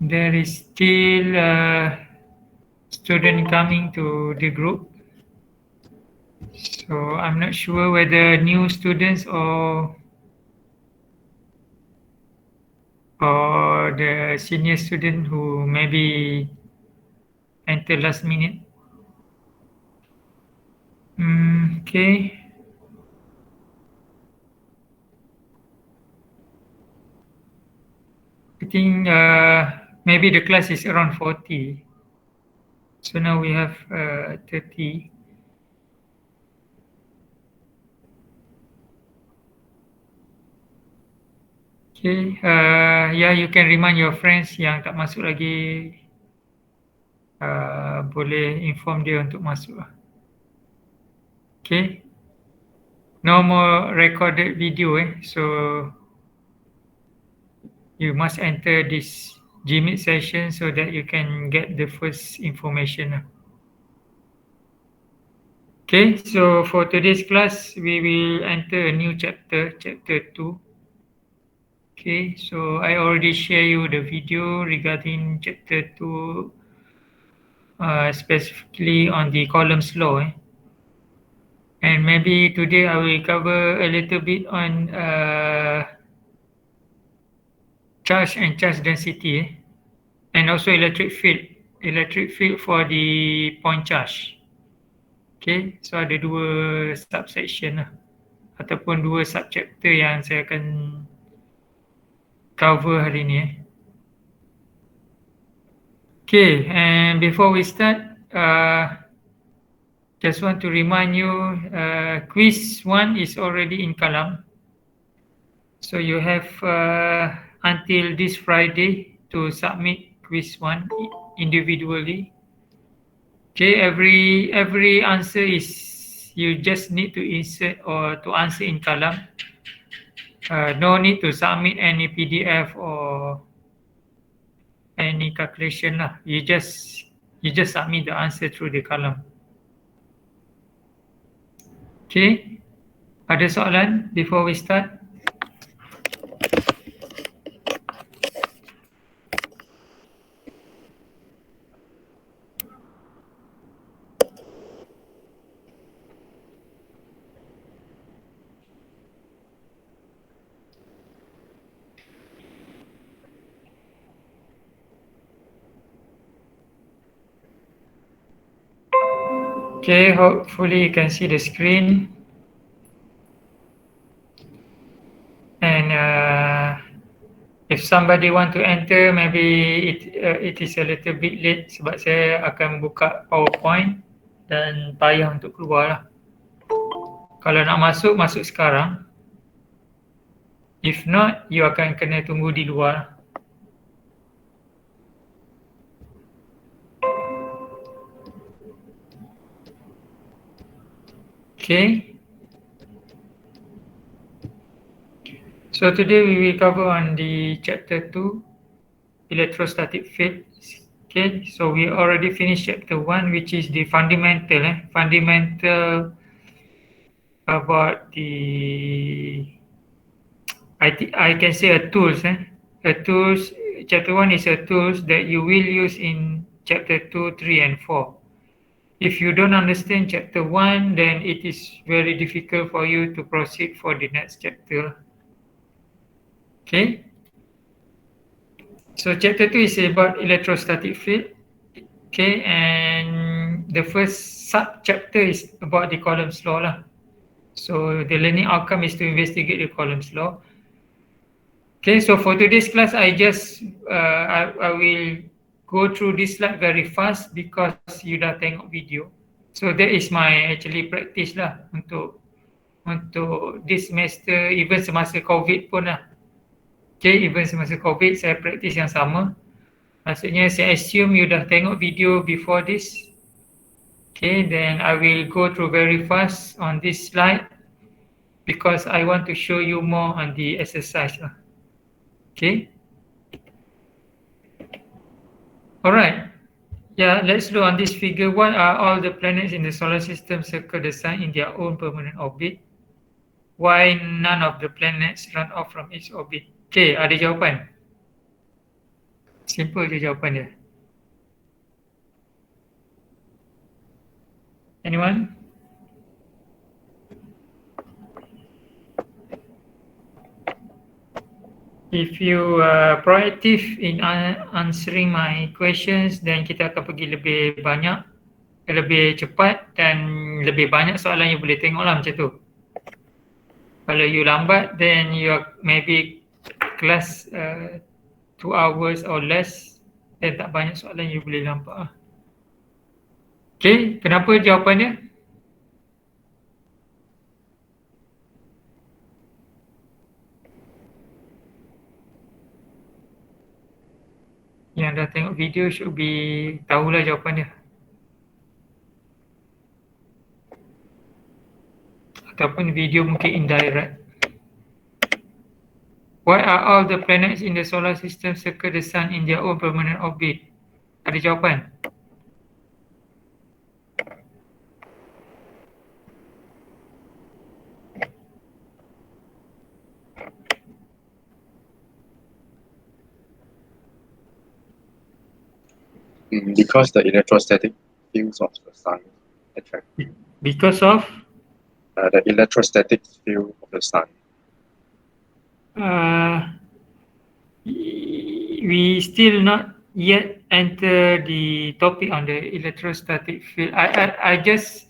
There is still a student coming to the group. So I'm not sure whether new students or the senior student who maybe enter last minute. Okay. I think maybe the class is around 40. So now we have 30. Okay. Yeah, you can remind your friends yang tak masuk lagi. Boleh inform dia untuk masuk. Okay. No more recorded video. So you must enter this Gmeet session so that you can get the first information. Okay, so for today's class, we will enter a new chapter, chapter 2. Okay, so I already share you the video regarding chapter 2, specifically on the columns law. And maybe today I will cover a little bit on charge and charge density, and also electric field for the point charge. Okay, so ada dua subsection lah, ataupun dua subchapter yang saya akan cover hari ni. Okay, and before we start, just want to remind you, quiz 1 is already in Kalam. So you have until this Friday to submit quiz 1 individually. Okay, every answer is, you just need to insert or to answer in Kalam. No need to submit any PDF or any calculation lah. You just submit the answer through the Kalam. Okay, ada soalan before we start? Okay, hopefully you can see the screen. And if somebody want to enter, maybe it is a little bit late sebab saya akan buka PowerPoint dan payah untuk keluar lah. Kalau nak masuk, masuk sekarang. If not, you akan kena tunggu di luar. Okay. So today we will cover on the chapter 2, electrostatic field. Okay, so we already finished chapter 1, which is the fundamental about the, I can say a tools. Chapter 1 is a tools that you will use in chapter 2, 3 and 4. If you don't understand chapter 1, then it is very difficult for you to proceed for the next chapter. Okay. So chapter 2 is about electrostatic field. Okay, and the first sub-chapter is about the Coulomb's law lah. So the learning outcome is to investigate the Coulomb's law. Okay, so for today's class, I will go through this slide very fast because you dah tengok video. So that is my actually practice lah untuk this semester, even semasa COVID pun lah. Okay, even semasa COVID saya practice yang sama. Maksudnya saya assume you dah tengok video before this. Okay, then I will go through very fast on this slide because I want to show you more on the exercise lah. Okay. Alright. Yeah, let's look on this figure. What are all the planets in the solar system circle the sun in their own permanent orbit? Why none of the planets run off from its orbit? Okay, ada jawapan? Simple je jawapan dia. Anyone? If you are proactive in answering my questions, then kita akan pergi lebih banyak, lebih cepat dan lebih banyak soalan you boleh tengok lah macam tu. Kalau you lambat, then you are maybe class 2 hours or less, then tak banyak soalan you boleh nampak lah. Okay, kenapa jawapan dia? Yang dah tengok video should be tahulah jawapan dia. Ataupun video mungkin indirect. Why are all the planets in the solar system circle the sun in their own permanent orbit? Ada jawapan? Because the electrostatic fields of the sun attract. Because of? The electrostatic field of the sun. We still not yet enter the topic on the electrostatic field. I just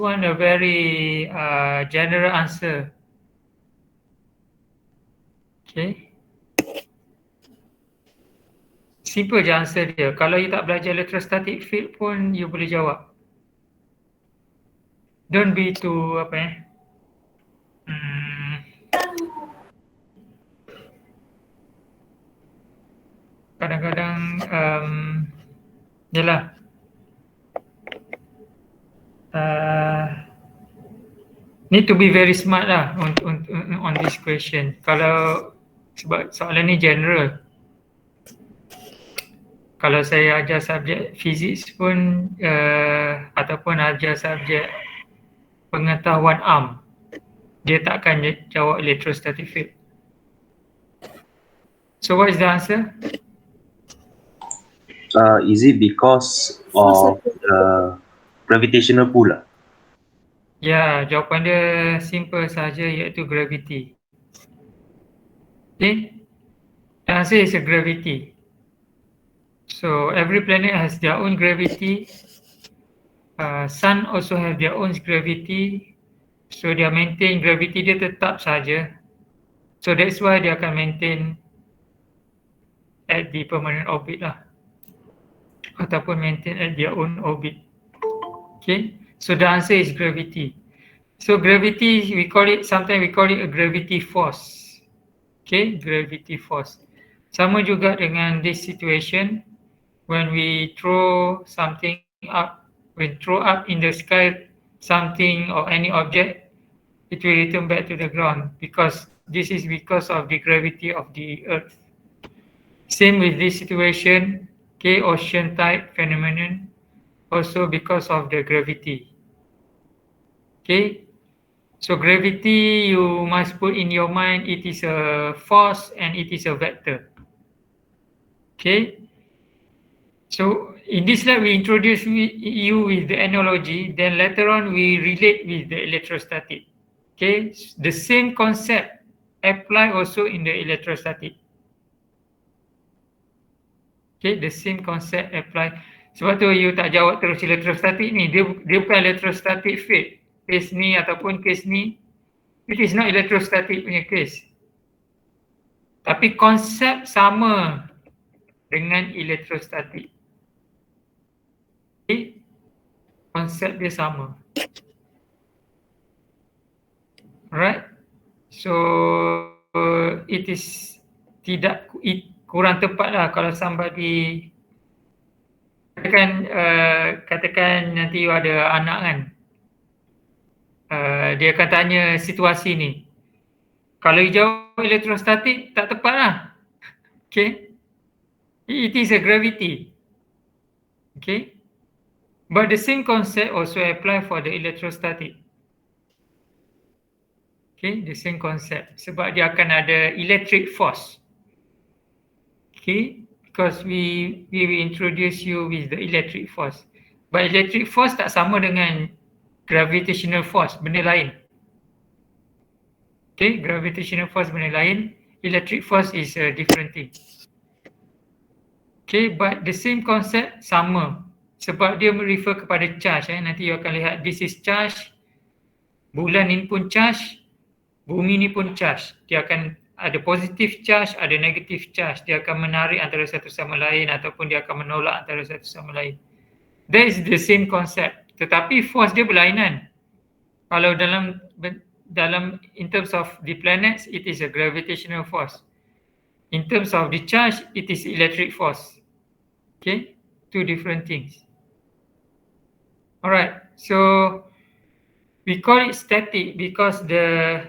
want a very general answer. Okay. Simple je answer dia. Kalau you tak belajar electrostatic field pun you boleh jawab. Don't be too kadang-kadang yalah need to be very smart lah on this question. Kalau sebab soalan ni general. Kalau saya ajar subjek fiziks pun ataupun ajar subjek pengetahuan am, dia tak akan jawab electrostatic field. So what is the answer? Is it because of the gravitational pull? Ya, jawapan dia simple saja iaitu gravity. Okay? The answer is a gravity. So every planet has their own gravity. Sun also have their own gravity. So dia maintain gravity dia tetap saja. So that's why dia akan maintain at the permanent orbit lah. Ataupun maintain at their own orbit. Okay. So the answer is gravity. So gravity, sometimes we call it a gravity force. Okay, gravity force. Sama juga dengan this situation. When we throw something up, throw up in the sky something or any object, it will return back to the ground because this is because of the gravity of the earth. Same with this situation, okay, ocean type phenomenon, also because of the gravity. Okay, so gravity you must put in your mind, it is a force and it is a vector. Okay. So in this slide we introduce you with the analogy, then later on we relate with the electrostatic. Okay, the same concept apply also in the electrostatic. Okay, the same concept apply. Sebab tu you tak jawab terus electrostatic ni, dia bukan electrostatic field. Case ni ataupun case ni, it is not electrostatic punya case. Tapi konsep sama dengan electrostatic. Konsep dia sama. Alright. So it is kurang tepat lah kalau somebody katakan nanti ada anak kan, dia akan tanya situasi ni. Kalau jawab electrostatic tak tepat lah. Okay. It is a gravity. Okay. But the same concept also apply for the electrostatic. Okay, the same concept. Sebab dia akan ada electric force. Okay, because we will introduce you with the electric force. But electric force tak sama dengan gravitational force, benda lain. Okay, gravitational force benda lain, electric force is a different thing. Okay, but the same concept sama. Sebab dia refer kepada charge. Nanti you akan lihat this is charge, bulan ni pun charge, bumi ni pun charge. Dia akan ada positive charge, ada negative charge. Dia akan menarik antara satu sama lain ataupun dia akan menolak antara satu sama lain. That is the same concept. Tetapi force dia berlainan. Kalau dalam in terms of the planets, it is a gravitational force. In terms of the charge, it is electric force. Okay, two different things. Alright, so we call it static because the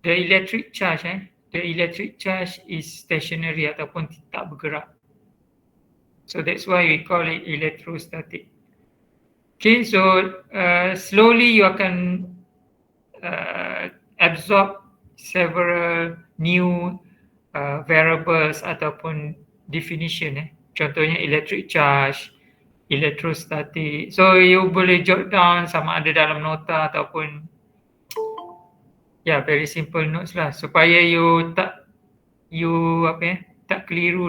electric charge, the electric charge is stationary ataupun tak bergerak. So that's why we call it electrostatic. Okay, so slowly you akan absorb several new variables ataupun definition. Contohnya electric charge, electrostatic. So you boleh jot down sama ada dalam nota ataupun very simple notes lah supaya you tak keliru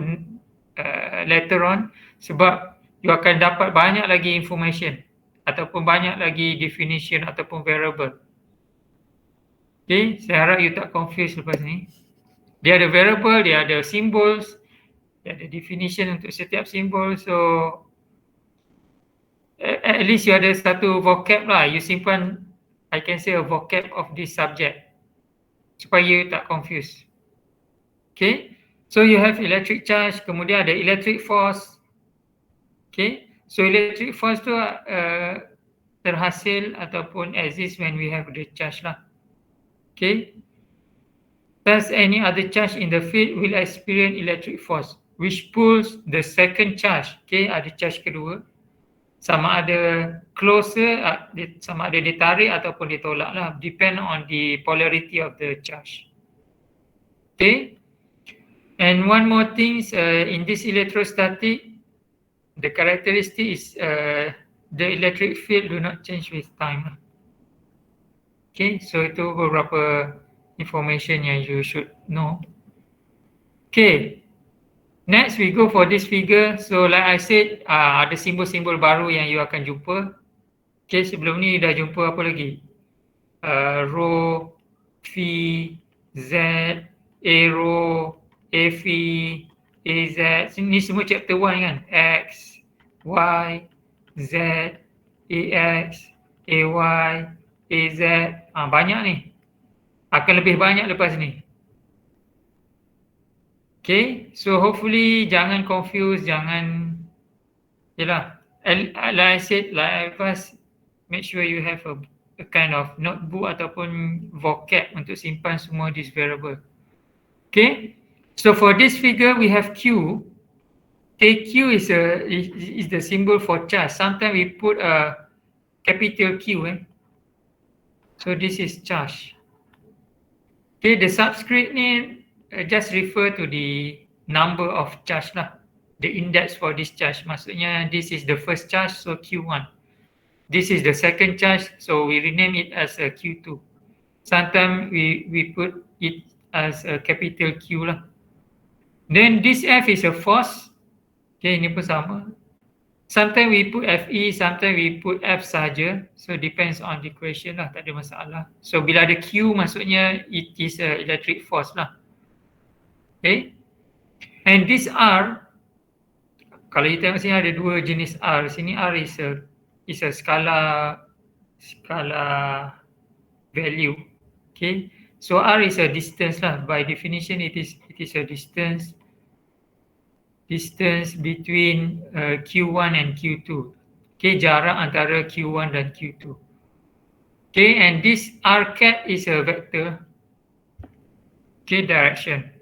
later on, sebab you akan dapat banyak lagi information ataupun banyak lagi definition ataupun variable. Okay, saya harap you tak confuse lepas ni. Dia ada variable, dia ada symbols, dia ada definition untuk setiap simbol. So at least you ada satu vocab lah. You simpan, I can say, a vocab of this subject supaya you tak confuse. Okay, so you have electric charge, kemudian ada electric force. Okay, so electric force tu terhasil ataupun exist when we have the charge lah. Okay, thus any other charge in the field will experience electric force which pulls the second charge. Okay, ada charge kedua, sama ada closer, sama ada ditarik ataupun ditolak lah, depend on the polarity of the charge. Okay, and one more thing, in this electrostatic, the characteristic is the electric field do not change with time. Okay, so itu beberapa information yang you should know. Okay, next we go for this figure. So like I said, ada simbol-simbol baru yang you akan jumpa. Okay, sebelum ni dah jumpa apa lagi? Rho, phi, z, aero, phi, az. Ini semua chapter 1 kan? X, y, z, ax, ay, az. Banyak ni. Akan lebih banyak lepas ni. Okay, so hopefully jangan confuse, jangan, yelah, like I said, like I advise, make sure you have a kind of notebook ataupun vocab untuk simpan semua this variable. Okay, so for this figure we have Q. Okay, Q is the symbol for charge. Sometimes we put a capital Q. So this is charge. Okay, the subscript ni just refer to the number of charge lah, the index for this charge. Maksudnya this is the first charge, so Q1. This is the second charge, so we rename it as a Q2. Sometimes we put it as a capital Q lah. Then this F is a force. Okay, ini pun sama. Sometimes we put Fe, sometimes we put F saja. So depends on the equation lah, tak ada masalah. So bila ada Q, maksudnya it is a electric force lah. Okay, and this R, kalau kita tengok sini ada dua jenis R. Sini R is a skala value. Okay, so R is a distance lah. By definition, it is a distance between Q1 and Q2. Okay, jarak antara Q1 dan Q2. Okay, and this R cap is a vector. Okay, direction.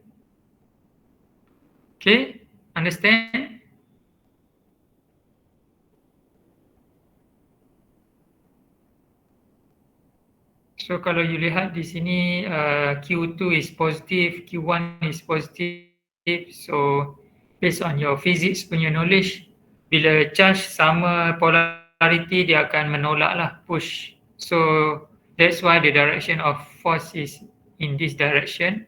Okay, understand? So kalau you lihat di sini Q2 is positive, Q1 is positive. So based on your physics punya knowledge, bila charge sama polarity dia akan menolak lah, push. So that's why the direction of force is in this direction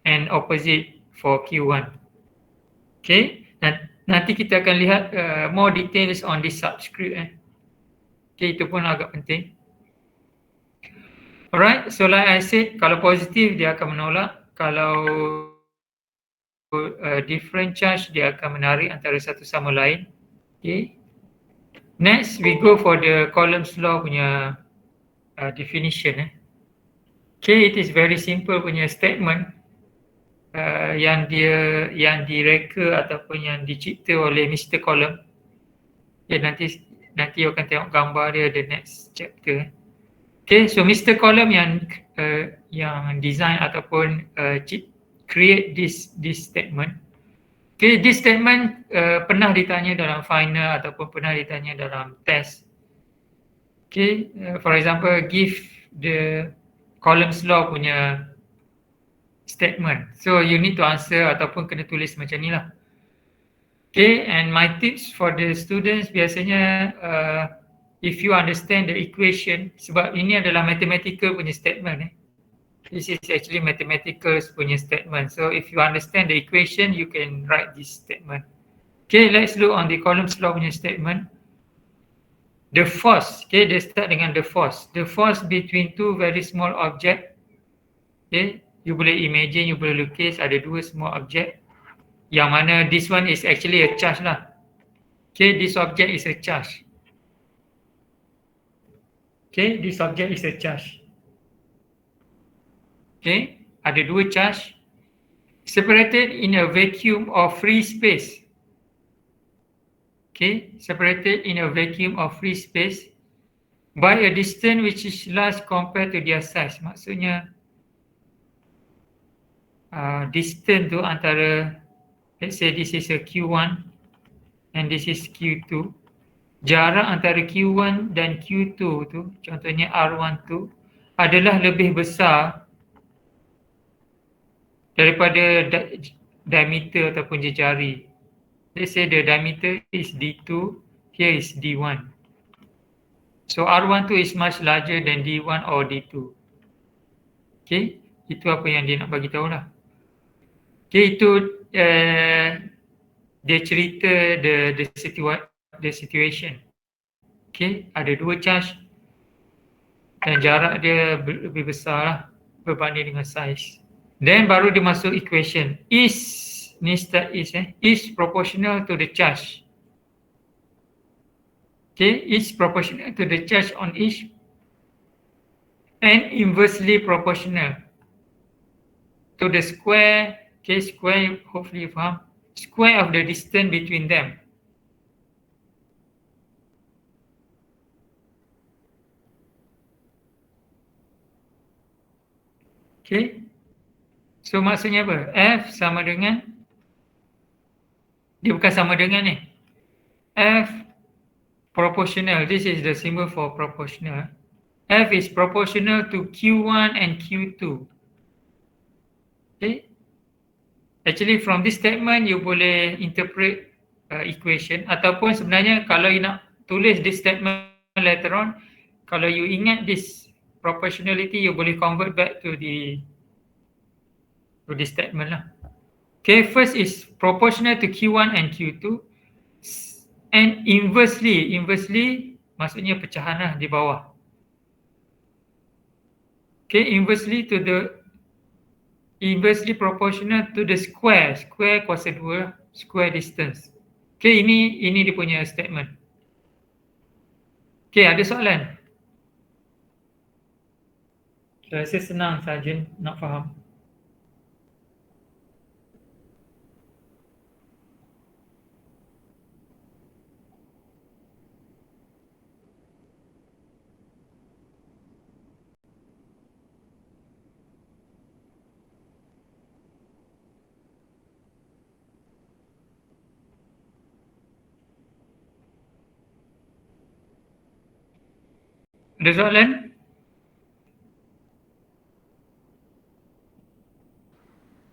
and opposite for Q1. Okay, nanti kita akan lihat more details on this subscript. Okay, itu pun agak penting. Alright, so like I said, kalau positif dia akan menolak, kalau different charge dia akan menarik antara satu sama lain. Okay. Next, we go for the Coulomb's law punya definition. Okay, it is very simple punya statement yang direka ataupun yang dicipta oleh Mr. Coulomb. Okay, nanti you akan tengok gambar dia the next chapter. Okay, so Mr. Coulomb yang design ataupun create this statement. Okay, this statement pernah ditanya dalam final ataupun pernah ditanya dalam test. Okay, for example, give the Coulomb's law punya statement. So you need to answer ataupun kena tulis macam ni lah. Okay, and my tips for the students biasanya if you understand the equation, sebab ini adalah mathematical punya statement. This is actually mathematical punya statement. So if you understand the equation, you can write this statement. Okay, let's look on the Coulomb's law punya statement. The force, okay, dia start dengan the force. The force between two very small object. Okay, you boleh imagine, you boleh lukis ada dua small object. Yang mana this one is actually a charge lah. Okay, this object is a charge. Okay, this object is a charge. Okay, ada dua charge separated in a vacuum of free space. Okay, separated in a vacuum of free space by a distance which is large compared to their size. Maksudnya distance tu antara, let's say this is a Q1 and this is Q2. Jarak antara Q1 dan Q2 tu, contohnya R1 tu, adalah lebih besar daripada diameter ataupun jejari. Let's say the diameter is D2, here is D1. So R12 is much larger than D1 or D2. Okay, itu apa yang dia nak bagi tahu lah. Okay, itu dia cerita the situation. Okay, ada dua charge dan jarak dia lebih besar lah berbanding dengan size. Then baru dia masuk equation. Is proportional to the charge. Okay, is proportional to the charge on each and inversely proportional to the square. Okay, square, hopefully you faham. Square of the distance between them. Okay. So maksudnya apa? F sama dengan, dia bukan sama dengan ni. F proportional, this is the symbol for proportional. F is proportional to Q1 and Q2. Okay. Actually from this statement you boleh interpret equation, ataupun sebenarnya kalau you nak tulis this statement later on, kalau you ingat this proportionality, you boleh convert back to the statement lah. Okay, first is proportional to Q1 and Q2 and inversely maksudnya pecahan lah di bawah. Okay, inversely proportional to the square kuasa 2, square distance. Okay, ini dia punya statement. Okay, ada soalan? Saya rasa senang saja nak faham. Ada soalan?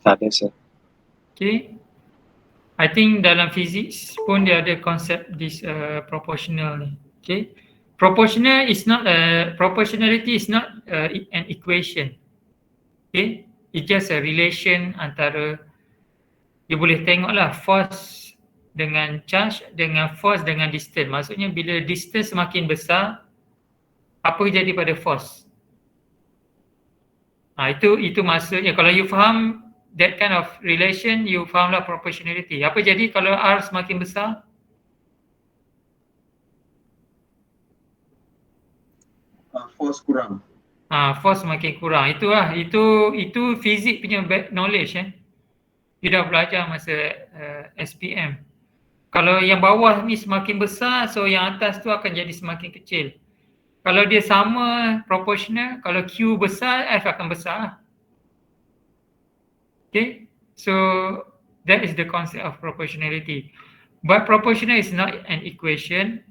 Tak ada, sir. Okay. I think dalam physics pun dia ada konsep this proportional ni. Okay. Proportionality is not an equation. Okay. It's just a relation antara, dia boleh tengoklah force dengan charge dengan force dengan distance. Maksudnya bila distance semakin besar, apa jadi pada force? Itu maksudnya kalau you faham that kind of relation, you fahamlah proportionality. Apa jadi kalau R semakin besar? Force kurang. Force semakin kurang. Itu fizik punya knowledge You dah belajar masa SPM. Kalau yang bawah ni semakin besar, so yang atas tu akan jadi semakin kecil. Kalau dia sama proportional, kalau Q besar, F akan besar. Okay, so that is the concept of proportionality. But proportional is not an equation,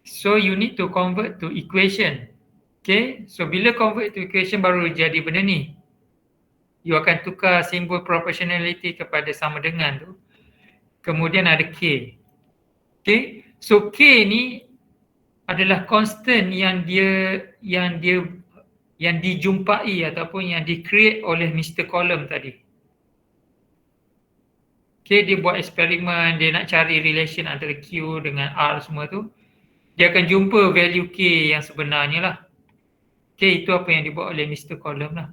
so you need to convert to equation. Okay, so bila convert to equation baru jadi benda ni. You akan tukar simbol proportionality kepada sama dengan tu. Kemudian ada K. Okay, so K ni adalah constant yang dijumpai ataupun yang di-create oleh Mr. Coulomb tadi. Okay, dia buat eksperimen, dia nak cari relation antara Q dengan R semua tu. Dia akan jumpa value K yang sebenarnya lah. Okay, itu apa yang dibuat oleh Mr. Coulomb lah.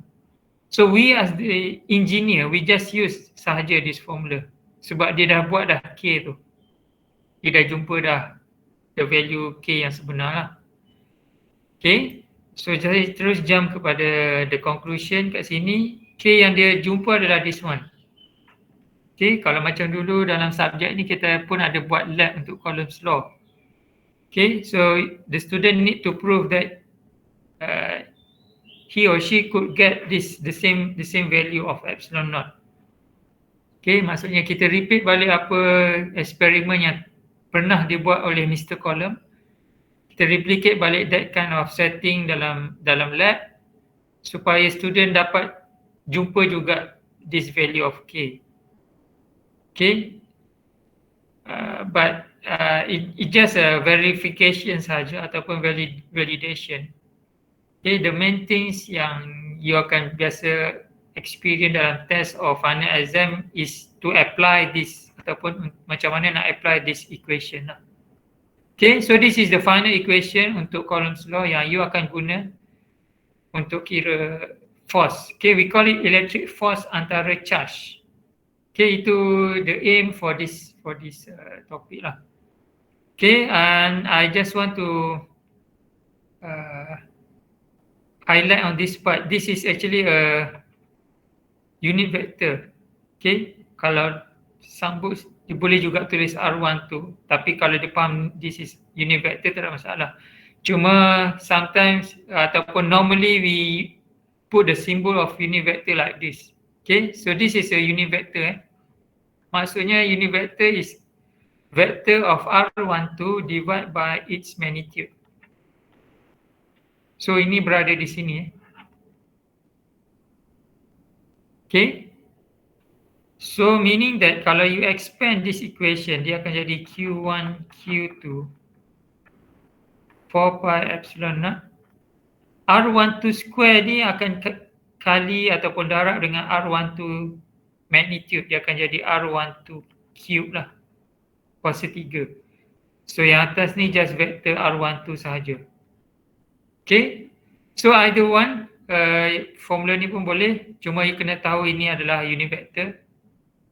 So we as the engineer, we just use sahaja this formula. Sebab dia dah buat dah K tu. Dia dah jumpa dah the value K yang sebenar lah. Okay, so jadi terus jump kepada the conclusion kat sini. K yang dia jumpa adalah this one. Okay, kalau macam dulu dalam subjek ni kita pun ada buat lab untuk Coulomb's law. Okay, so the student need to prove that he or she could get the same value of epsilon naught. Okay, maksudnya kita repeat balik apa eksperimen yang pernah dibuat oleh Mr. Coulomb. Kita replicate balik that kind of setting dalam lab supaya student dapat jumpa juga this value of K. Okay, but it just a verification saja ataupun validation. Okay, the main things yang you akan biasa experience dalam test or final exam is to apply this ataupun macam mana nak apply this equation lah. Okay, so this is the final equation untuk Coulomb's law yang you akan guna untuk kira force. Okay, we call it electric force antara charge. Okay, itu the aim for this topic lah. Okay, and I just want to highlight on this part. This is actually a unit vector. Okay, kalau sambut boleh juga tulis R12, tapi kalau dia faham this is unit vector tak ada masalah. Cuma sometimes ataupun normally we put the symbol of unit vector like this. Okay, so this is a unit vector. Maksudnya unit vector is vector of R12 divided by its magnitude. So ini berada di sini. Okay. So meaning that kalau you expand this equation, dia akan jadi Q1, Q2, 4 pi epsilon naught. R12 square ni akan kali ataupun darab dengan R12 magnitude, dia akan jadi R12 cube lah, kuasa 3. So yang atas ni just vector R12 sahaja. Okay, so either one, formula ni pun boleh, cuma you kena tahu ini adalah unit vector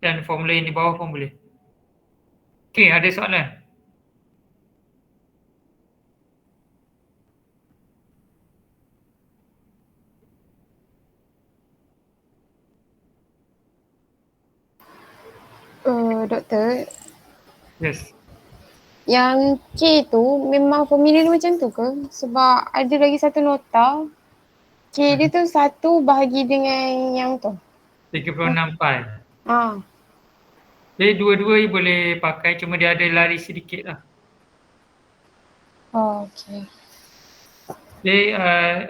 dan formula yang di bawah pun boleh. Okay, ada soalan? Doktor, Yes. yang K tu memang formula dia macam tu ke? Sebab ada lagi satu nota, K dia tu 1 bahagi dengan yang tu. 36 pi. Jadi dua-dua you boleh pakai, cuma dia ada lari sedikit lah. Oh, okay. Jadi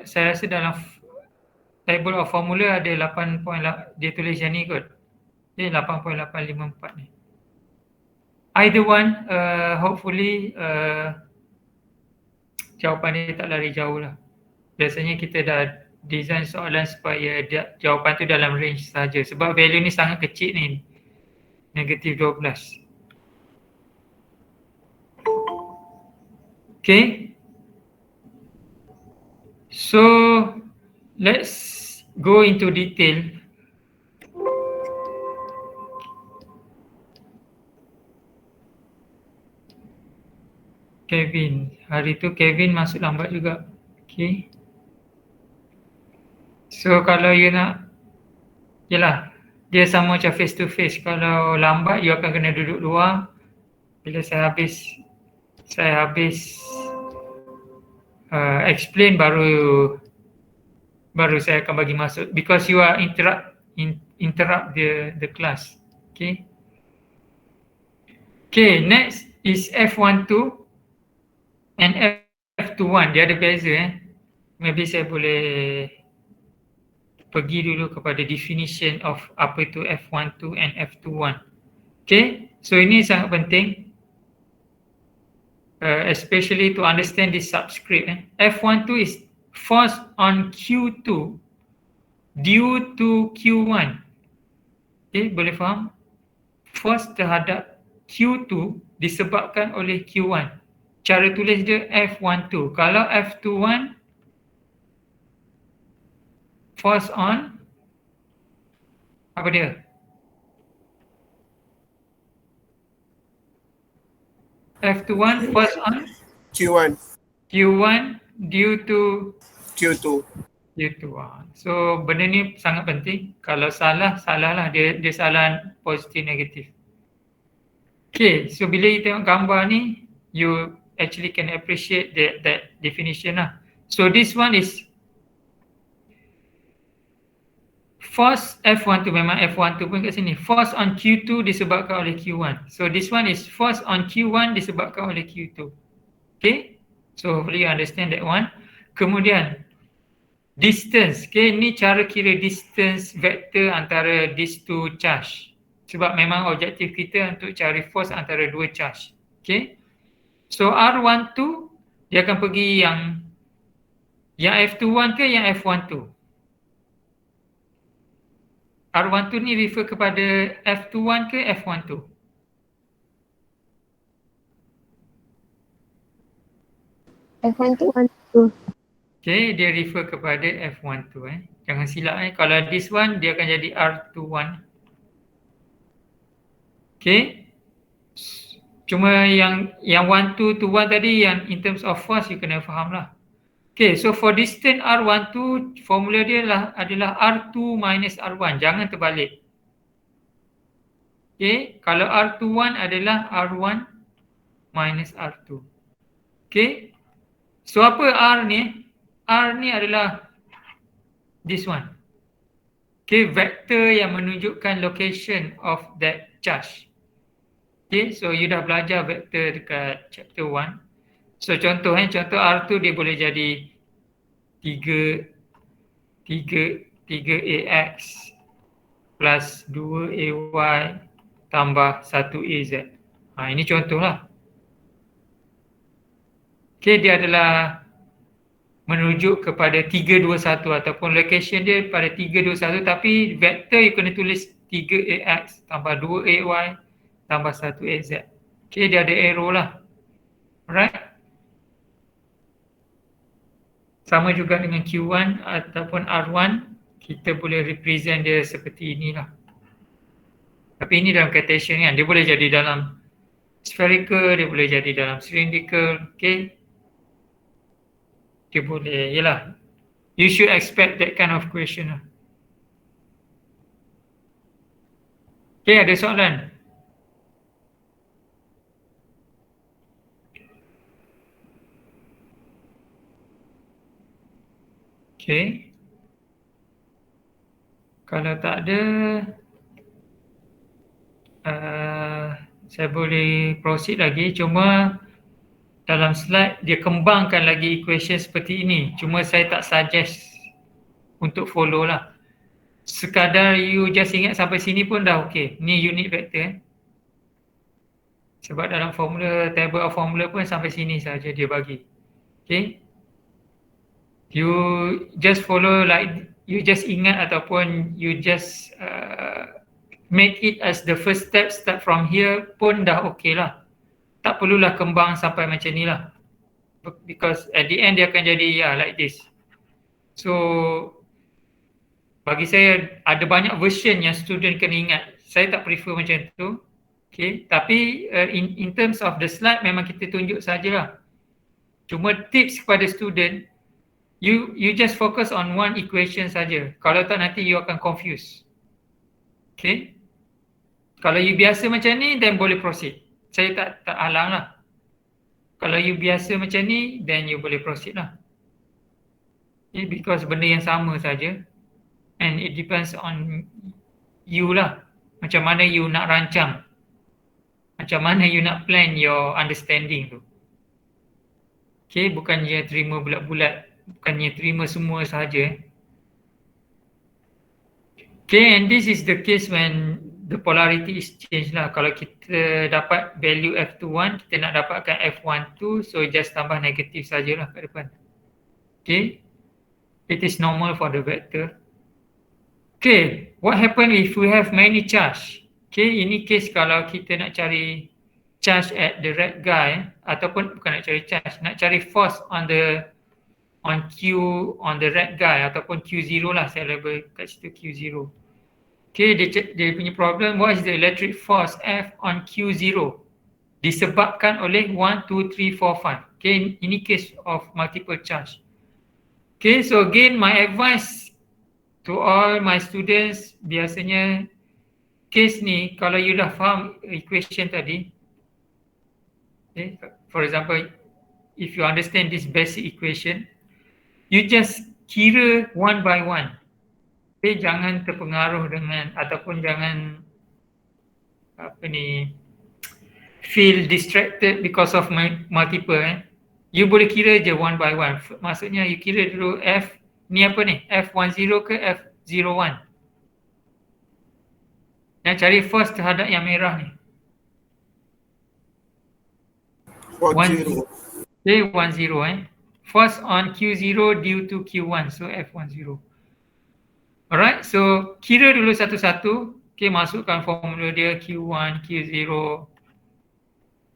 saya rasa dalam table of formula ada 8. Dia tulis yang ni kot. Jadi 8.854 ni. either one, hopefully jawapan dia tak lari jauh lah. Biasanya kita dah design soalan supaya jawapan tu dalam range saja. Sebab value ni sangat kecil ni, negatif 12. Okay. So, let's go into detail. Kevin. Hari tu Kevin masuk lambat juga. Okay. So kalau you nak, yelah, dia sama macam face to face. Kalau lambat, you akan kena duduk luar. Bila saya habis explain, baru saya akan bagi masuk. Because you are interrupt the class. Okay. Okay, next is F12 and F21. Dia ada beza Maybe saya boleh pergi dulu kepada definition of apa itu F12 and F21. Okay, so ini sangat penting. Especially to understand this subscript. F12 is force on Q2 due to Q1. Okay, boleh faham? Force terhadap Q2 disebabkan oleh Q1. Cara tulis dia F12. Kalau F21, force on, apa dia? F21, force on Q1, Q1 due to Q2. Q2. So benda ni sangat penting. Kalau salah lah. Dia salah positif negatif. Okay, so bila you tengok gambar ni, you actually can appreciate that definition lah. So this one is force F12, memang F12 pun kat sini. Force on Q2 disebabkan oleh Q1. So this one is force on Q1 disebabkan oleh Q2. Okay, so hopefully you understand that one. Kemudian distance. Okay, ni cara kira distance vector antara these two charge. Sebab memang objektif kita untuk cari force antara dua charge. Okay, so R12 dia akan pergi yang F21 ke yang F12? R12 ni refer kepada F21 ke F12? F12. Okay, dia refer kepada F12. Jangan silap Kalau this one, dia akan jadi R21. Okay. Cuma yang 1, 2 to 1 tadi, yang in terms of force, you kena faham lah. Okay, so for distance R12, formula dia adalah R2 minus R1. Jangan terbalik. Okay, kalau R21 adalah R1 minus R2. Okay, so apa R ni? R ni adalah this one. Okay, vector yang menunjukkan location of that charge. Okay, so you dah belajar vektor dekat chapter 1. So contoh contoh R2 dia boleh jadi 3AX plus 2AY tambah 1AZ. Ini contoh lah. Okay, dia adalah merujuk kepada 321 ataupun location dia pada 321, tapi vektor you kena tulis 3AX tambah 2AY tambah 1AZ. Okay, dia ada arrow lah. Alright. Sama juga dengan Q1 ataupun R1, kita boleh represent dia seperti inilah. Tapi ini dalam Cartesian kan, dia boleh jadi dalam spherical, dia boleh jadi dalam cylindrical, okay. Dia boleh, yelah. You should expect that kind of question lah. Okay, ada soalan? Okay. Kalau tak ada, saya boleh proceed lagi. Cuma dalam slide dia kembangkan lagi equation seperti ini. Cuma saya tak suggest untuk follow lah. Sekadar you just ingat sampai sini pun dah okay. Ni unit vector. Sebab dalam formula, table of formula pun sampai sini saja dia bagi. Okay. You just follow like, you just ingat ataupun you just make it as the first step, start from here pun dah okay lah. Tak perlulah kembang sampai macam ni lah. Because at the end dia akan jadi like this. So bagi saya ada banyak version yang student kena ingat. Saya tak prefer macam tu. Okay, tapi in terms of the slide memang kita tunjuk sajalah. Cuma tips kepada student, you just focus on one equation saja. Kalau tak nanti you akan confuse. Okay. Kalau you biasa macam ni, then boleh proceed. Saya tak halang lah. Kalau you biasa macam ni, then you boleh proceed lah. Okay, because benda yang sama saja. And it depends on you lah. Macam mana you nak rancang. Macam mana you nak plan your understanding tu. Okay, bukannya terima bulat-bulat. Bukannya terima semua sahaja. Okay, and this is the case when the polarity is changed lah. Kalau kita dapat value F21, kita nak dapatkan F12, so just tambah negatif sajalah kat depan. Okay, it is normal for the vector. Okay, what happen if we have many charge? Okay, ini case kalau kita nak cari charge at the red guy, ataupun bukan nak cari charge, nak cari force on the on the red guy ataupun Q0 lah, saya label kat situ Q0. Okay, dia punya problem, what is the electric force F on Q0 disebabkan oleh 1, 2, 3, 4, 5. Okay, ini case of multiple charge. Okay, so again my advice to all my students, biasanya case ni kalau you dah faham equation tadi, okay, for example, if you understand this basic equation, you just kira one by one. Okay, jangan terpengaruh dengan ataupun jangan feel distracted because of multiple. You boleh kira je one by one. Maksudnya you kira dulu F ni apa ni? F10 ke F01? Yang cari first terhadap yang merah ni. 10. Okay, 10 First on Q0 due to Q1, so F10. Alright, so kira dulu satu-satu. Okay, masukkan formula dia Q1, Q0,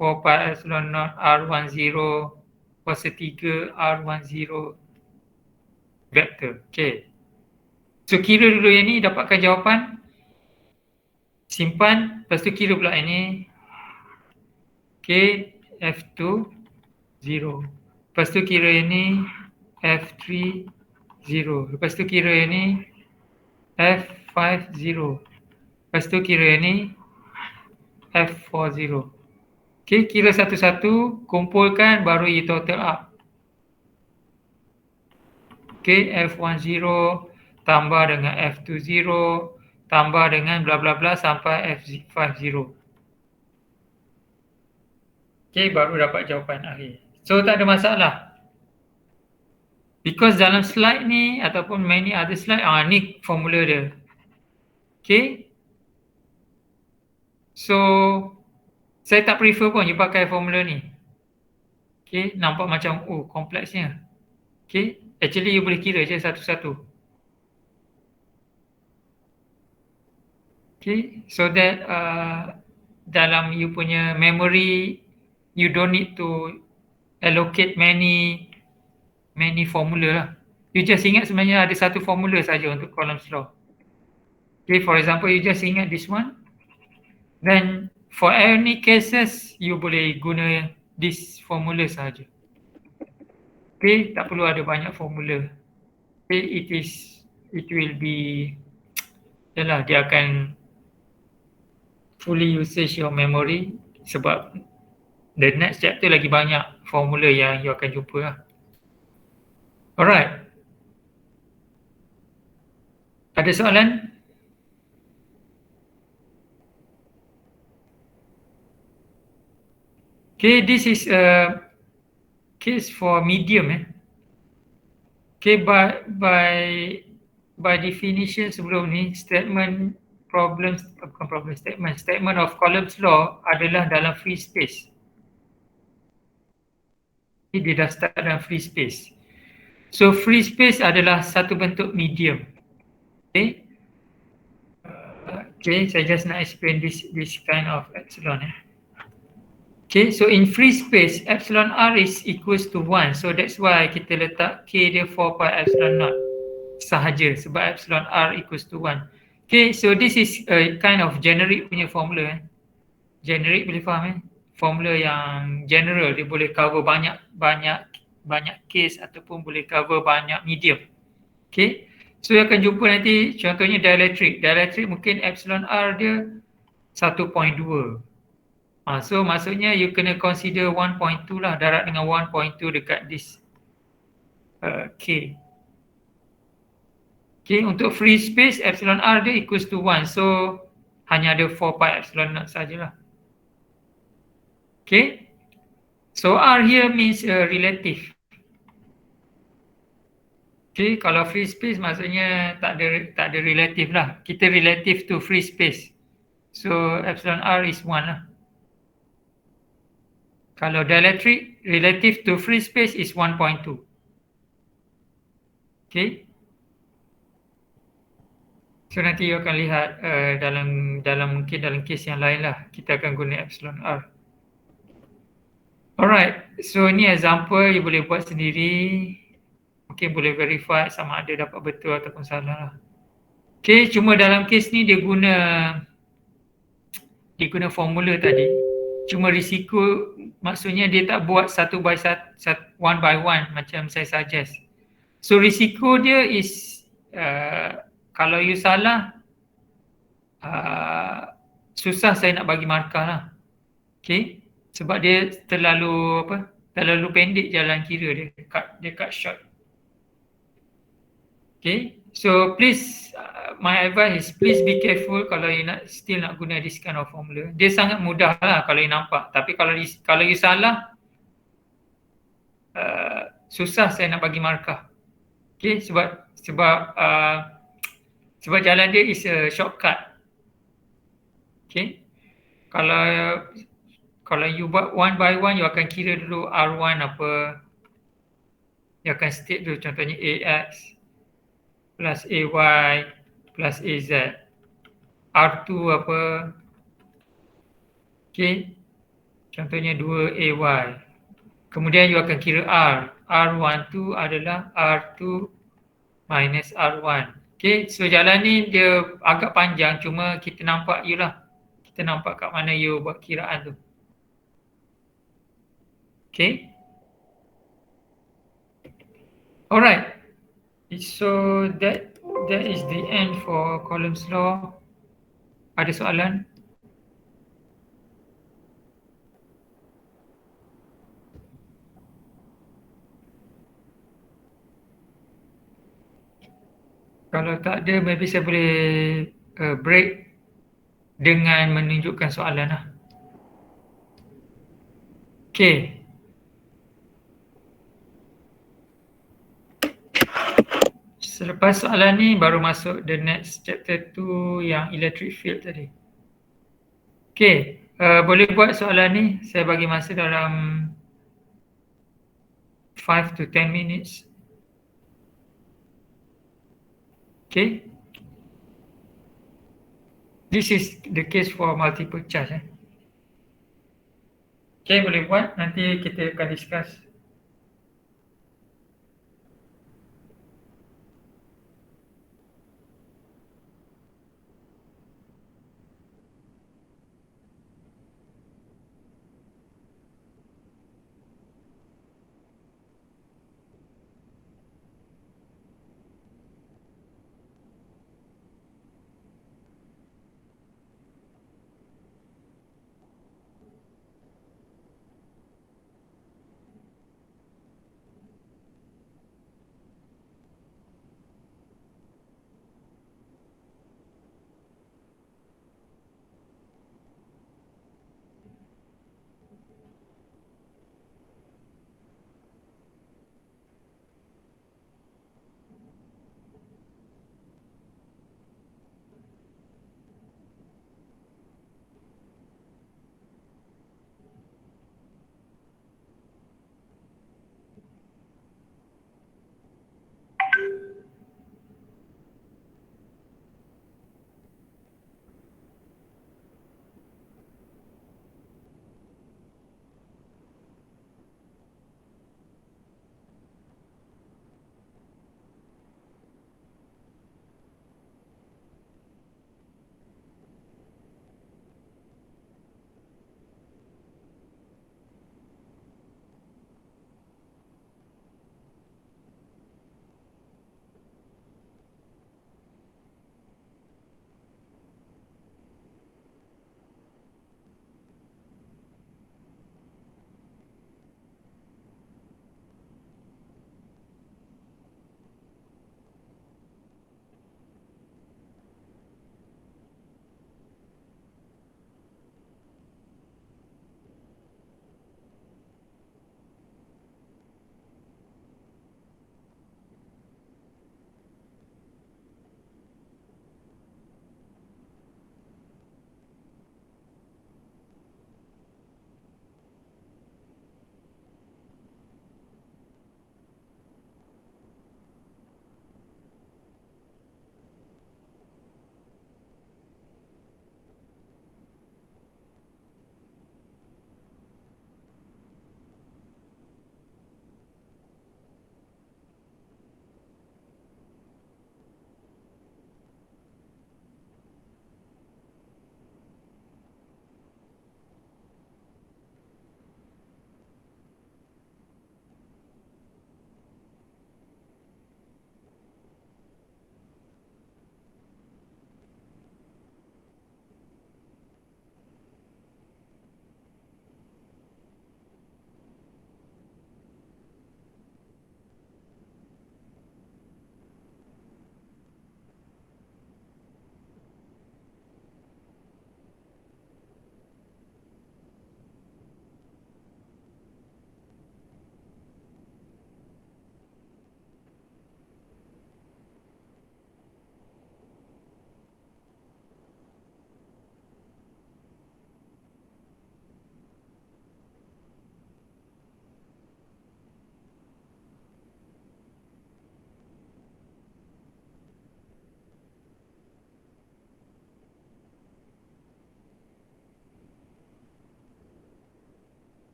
4 epsilon naught R10, kuasa 3 R10 vector. Okay. So kira dulu yang ni, dapatkan jawapan. Simpan, lepas tu kira pula ini. Okay, F2, 0. Lepas tu kira ini F3, 0. Lepas tu kira ini F5, 0. Lepas tu kira ini F4, 0. Okay, kira satu-satu, kumpulkan, baru you total up. Okay, F10 tambah dengan F20 tambah dengan bla bla bla sampai F50. Okay, baru dapat jawapan akhir. So tak ada masalah. Because dalam slide ni ataupun many other slide, ni formula dia. Okay. So saya tak prefer pun you pakai formula ni. Okay, nampak macam kompleksnya. Okay, actually you boleh kira je satu-satu. Okay, so that dalam you punya memory, you don't need to allocate many formula lah. You just ingat sebenarnya ada satu formula saja untuk Coulomb's law. Okay, for example, you just ingat this one. Then for any cases, you boleh guna this formula saja. Okay, tak perlu ada banyak formula. Okay, it will be, yalah, dia akan fully usage your memory sebab the next chapter lagi banyak formula yang you akan jumpa lah. Alright. Ada soalan? Okay, this is a case for medium. Okay, by definition sebelum ni, statement statement of Coulomb's law adalah dalam free space. Dia dah start dalam free space. So free space adalah satu bentuk medium. Okay. Okay, saya just nak explain this kind of epsilon. Okay, so in free space, epsilon r is equals to 1. So that's why kita letak k dia 4 pi epsilon naught sahaja sebab epsilon r equals to 1. Okay, so this is a kind of generic punya formula. Generic boleh faham formula yang general, dia boleh cover banyak case ataupun boleh cover banyak medium. Okay, so yang akan jumpa nanti contohnya dielectric. Dielectric mungkin epsilon r dia 1.2. So maksudnya you kena consider 1.2 lah, darab dengan 1.2 dekat this K. Okay, untuk free space epsilon r dia equals to 1. So hanya ada 4 pi epsilon naught sajalah. Okay, so r here means relative. Okay, kalau free space maksudnya tak ada relative lah. Kita relative to free space. So epsilon r is 1 lah. Kalau dielectric relative to free space is 1.2. Okay. So nanti you akan lihat mungkin dalam case yang lain lah kita akan guna epsilon r. Alright, so ni example you boleh buat sendiri. Mungkin boleh verify sama ada dapat betul ataupun salah lah. Okay, cuma dalam case ni dia guna formula tadi. Cuma risiko maksudnya dia tak buat one by one macam saya suggest. So risiko dia is kalau you salah susah saya nak bagi markah lah. Okay, sebab dia terlalu pendek jalan kira dia cut short. Okay, so please my advice is please be careful kalau you still nak guna this kind of formula. Dia sangat mudah lah kalau you nampak, tapi kalau you salah susah saya nak bagi markah. Okay, sebab jalan dia is a shortcut. Okay, kalau you buat one by one, you akan kira dulu R1 apa, you akan state dulu contohnya AX plus AY plus AZ, R2 apa, okay, contohnya 2AY, kemudian you akan kira R12 adalah R2 minus R1. Okay, so jalan ni dia agak panjang, cuma kita nampak you lah, kita nampak kat mana you buat kiraan tu. Okay, alright. So that is the end for Coulomb's law. Ada soalan? Kalau tak ada, maybe saya boleh break dengan menunjukkan soalan lah. Okay. Selepas soalan ni baru masuk the next chapter tu yang electric field tadi. Okay, boleh buat soalan ni, saya bagi masa dalam 5 to 10 minutes. Okay. This is the case for multiple charge. Okay, boleh buat, nanti kita akan discuss.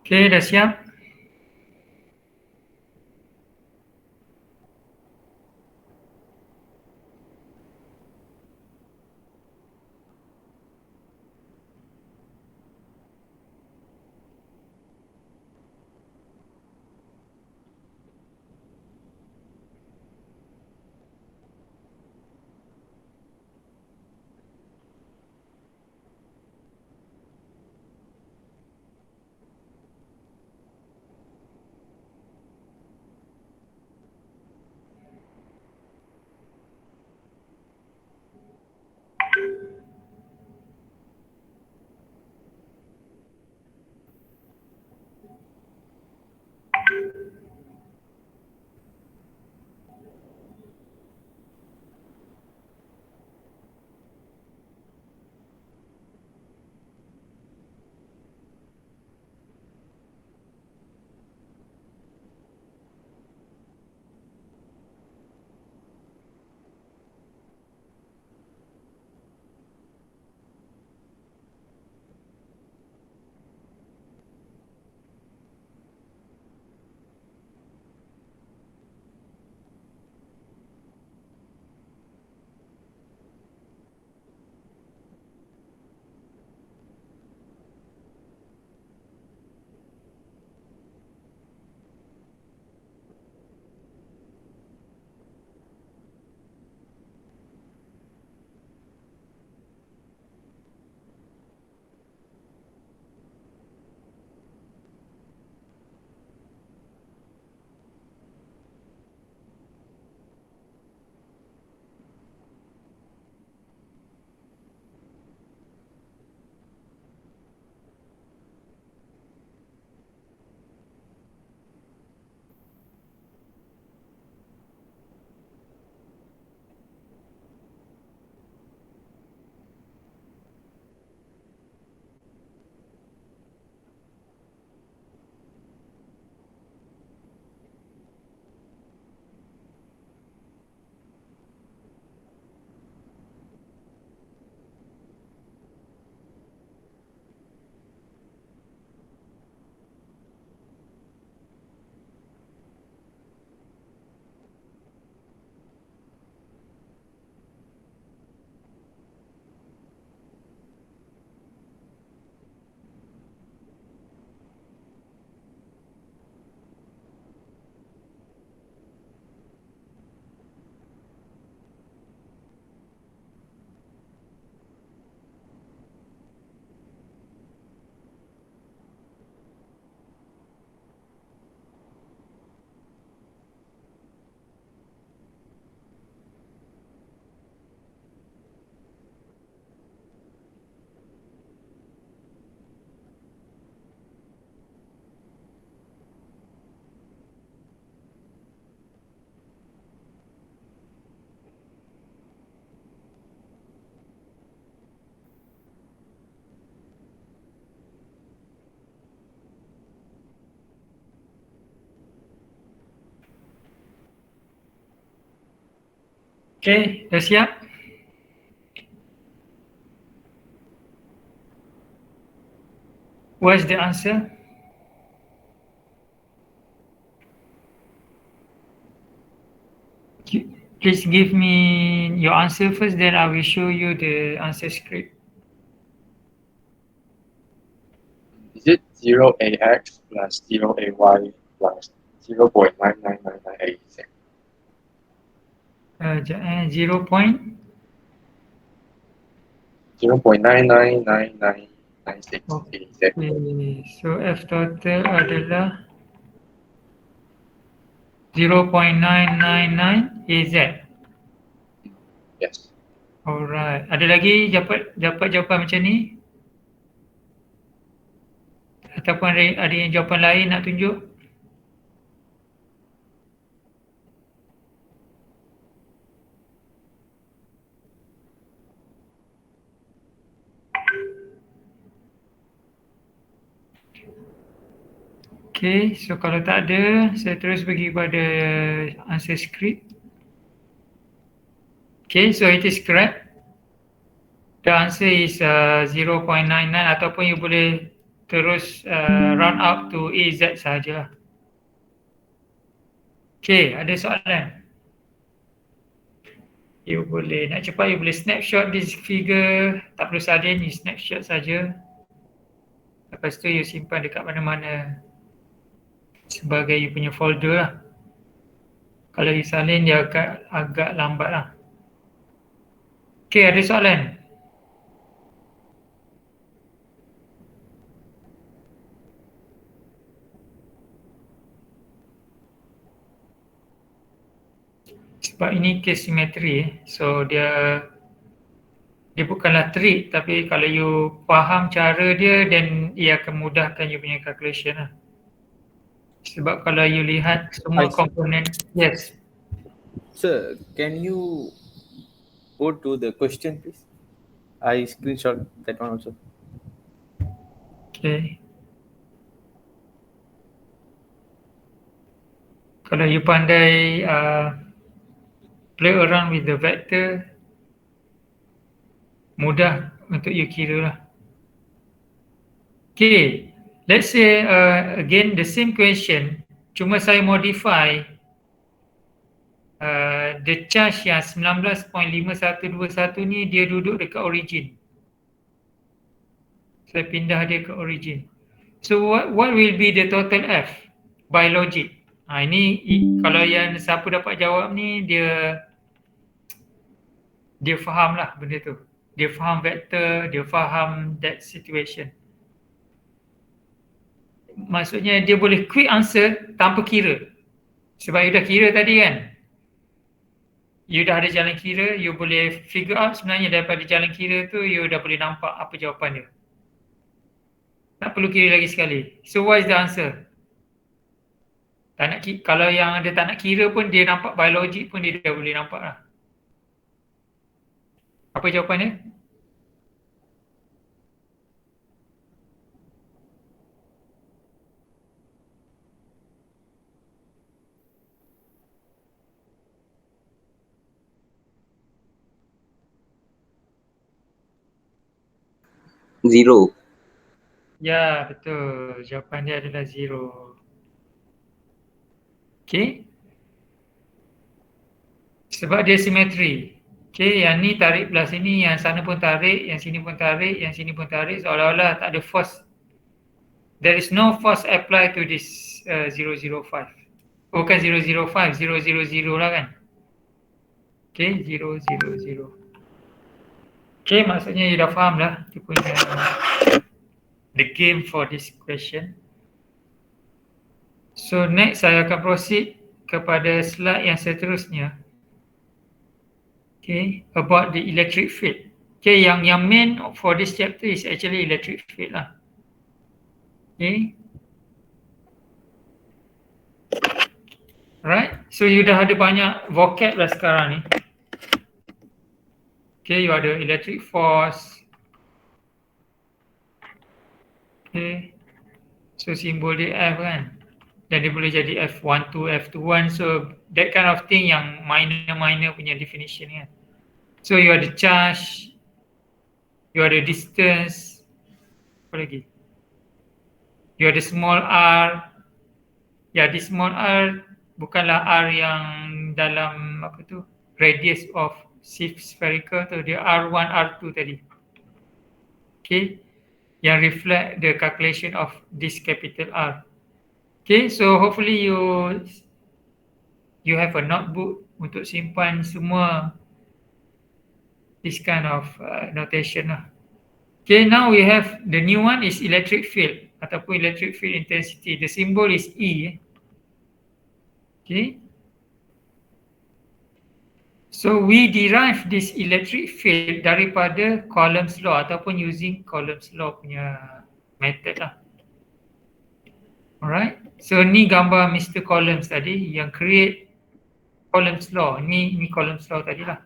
Okay, dah siap? Okay, dah siap? What's the answer? Please give me your answer first, then I will show you the answer script. Is it 0ax plus 0ay plus 0.9999az? 0 point 0.999996 Okay. az. So F total adalah 0.999 AZ. Yes. Alright. Ada lagi dapat jawapan macam ni? Ataupun ada yang jawapan lain nak tunjuk? Okay, so kalau tak ada, saya terus pergi pada answer script. Okay, so it is correct. The answer is 0.99 ataupun you boleh terus round up to AZ sahaja. Okay, ada soalan? You boleh, nak cepat you boleh snapshot this figure, tak perlu salin, you snapshot saja. Lepas tu you simpan dekat mana-mana sebagai you punya folder lah. Kalau you salin dia agak lambat lah. Okay, ada soalan? Sebab ini case simetri, so dia bukanlah trik, tapi kalau you faham cara dia, then ia akan mudahkan you punya calculation lah. Sebab kalau you lihat semua komponen, yes. Sir, can you go to the question please? I screenshot that one also. Okay. Kalau you pandai play around with the vector, mudah untuk you kira lah. Okay, let's say again the same question, cuma saya modify the charge yang 19.5121 ni dia duduk dekat origin. Saya pindah dia ke origin. So what will be the total F by logic? Ini kalau yang siapa dapat jawab ni dia faham lah benda tu. Dia faham vector, dia faham that situation. Maksudnya dia boleh quick answer tanpa kira. Sebab you dah kira tadi kan. You dah ada jalan kira, you boleh figure out sebenarnya daripada jalan kira tu you dah boleh nampak apa jawapan dia. Tak perlu kira lagi sekali. So what is the answer? Tak nak kalau yang dia tak nak kira pun dia nampak by logic pun dia dah boleh nampak lah. Apa jawapannya? Zero. Ya, betul. Jawapan dia adalah zero. Okay. Sebab dia simetri. Okay, yang ni tarik belah sini, yang sana pun tarik, yang sini pun tarik, yang sini pun tarik. Seolah-olah tak ada force. There is no force applied to this 005. Bukan 005, 000 lah kan. Okay, 000. Okay, maksudnya you dah faham lah dia punya the game for this question. So next saya akan proceed kepada slide yang seterusnya. Okay, about the electric field. Okay, yang main for this chapter is actually electric field lah. Okay. Right, so you dah ada banyak vocab lah sekarang ni. Okay, you ada electric force. Okay, so simbol dia F kan. Dan dia boleh jadi F12, F21. So that kind of thing yang minor punya definition kan. So you ada charge, you ada distance, apa lagi? You ada small r. Ya, di small r bukanlah r yang dalam apa tu radius of spherical tu, dia R1, R2 tadi. Okay, yang reflect the calculation of this capital R. Okay, so hopefully you have a notebook untuk simpan semua this kind of notation lah. Okay, now we have the new one is electric field ataupun electric field intensity. The symbol is E. Okay. So we derive this electric field daripada Coulomb's law ataupun using Coulomb's law punya method lah. Alright. So ni gambar Mr. Coulomb tadi yang create Coulomb's law. Ni Coulomb's law tadi lah.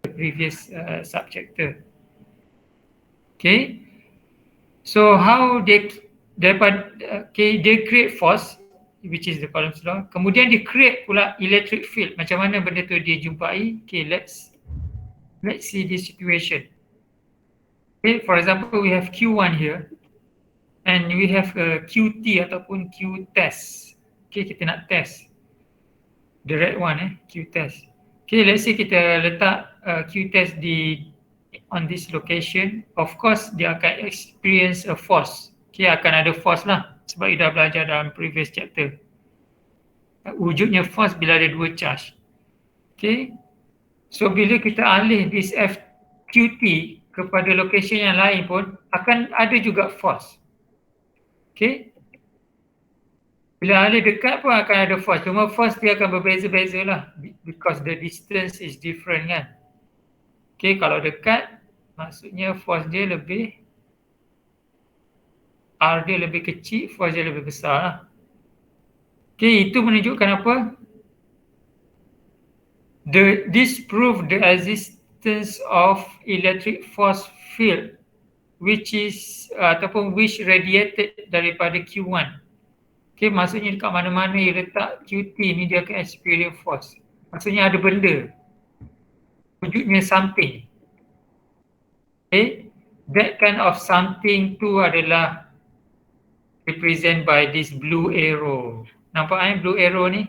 The previous subchapter. Okay. So how they create force, which is the Coulomb's law. Kemudian dia create pula electric field. Macam mana benda tu dia jumpai? Okay, let's see this situation. Okay, for example, we have Q1 here. and we have a QT ataupun Q test. Okay, kita nak test the right one, Q test. Okay, let's say kita letak Q test on this location. Of course, dia akan experience a force. Okay, akan ada force lah sebab kita dah belajar dalam previous chapter. Wujudnya force bila ada dua charge. Okay, so bila kita alih this FQT kepada location yang lain pun akan ada juga force. Okay, bila alih dekat pun akan ada force. Cuma force dia akan berbeza-beza lah because the distance is different kan. Okay, kalau dekat maksudnya force dia lebih, R dia lebih kecil, force dia lebih besar lah. Okay, itu menunjukkan apa? This prove the existence of electric force field which is ataupun which radiated daripada Q1. Okay, maksudnya dekat mana-mana you letak QT ni dia akan experience force. Maksudnya ada benda. Wujudnya something. Okay, that kind of something tu adalah represent by this blue arrow. Nampak blue arrow ni?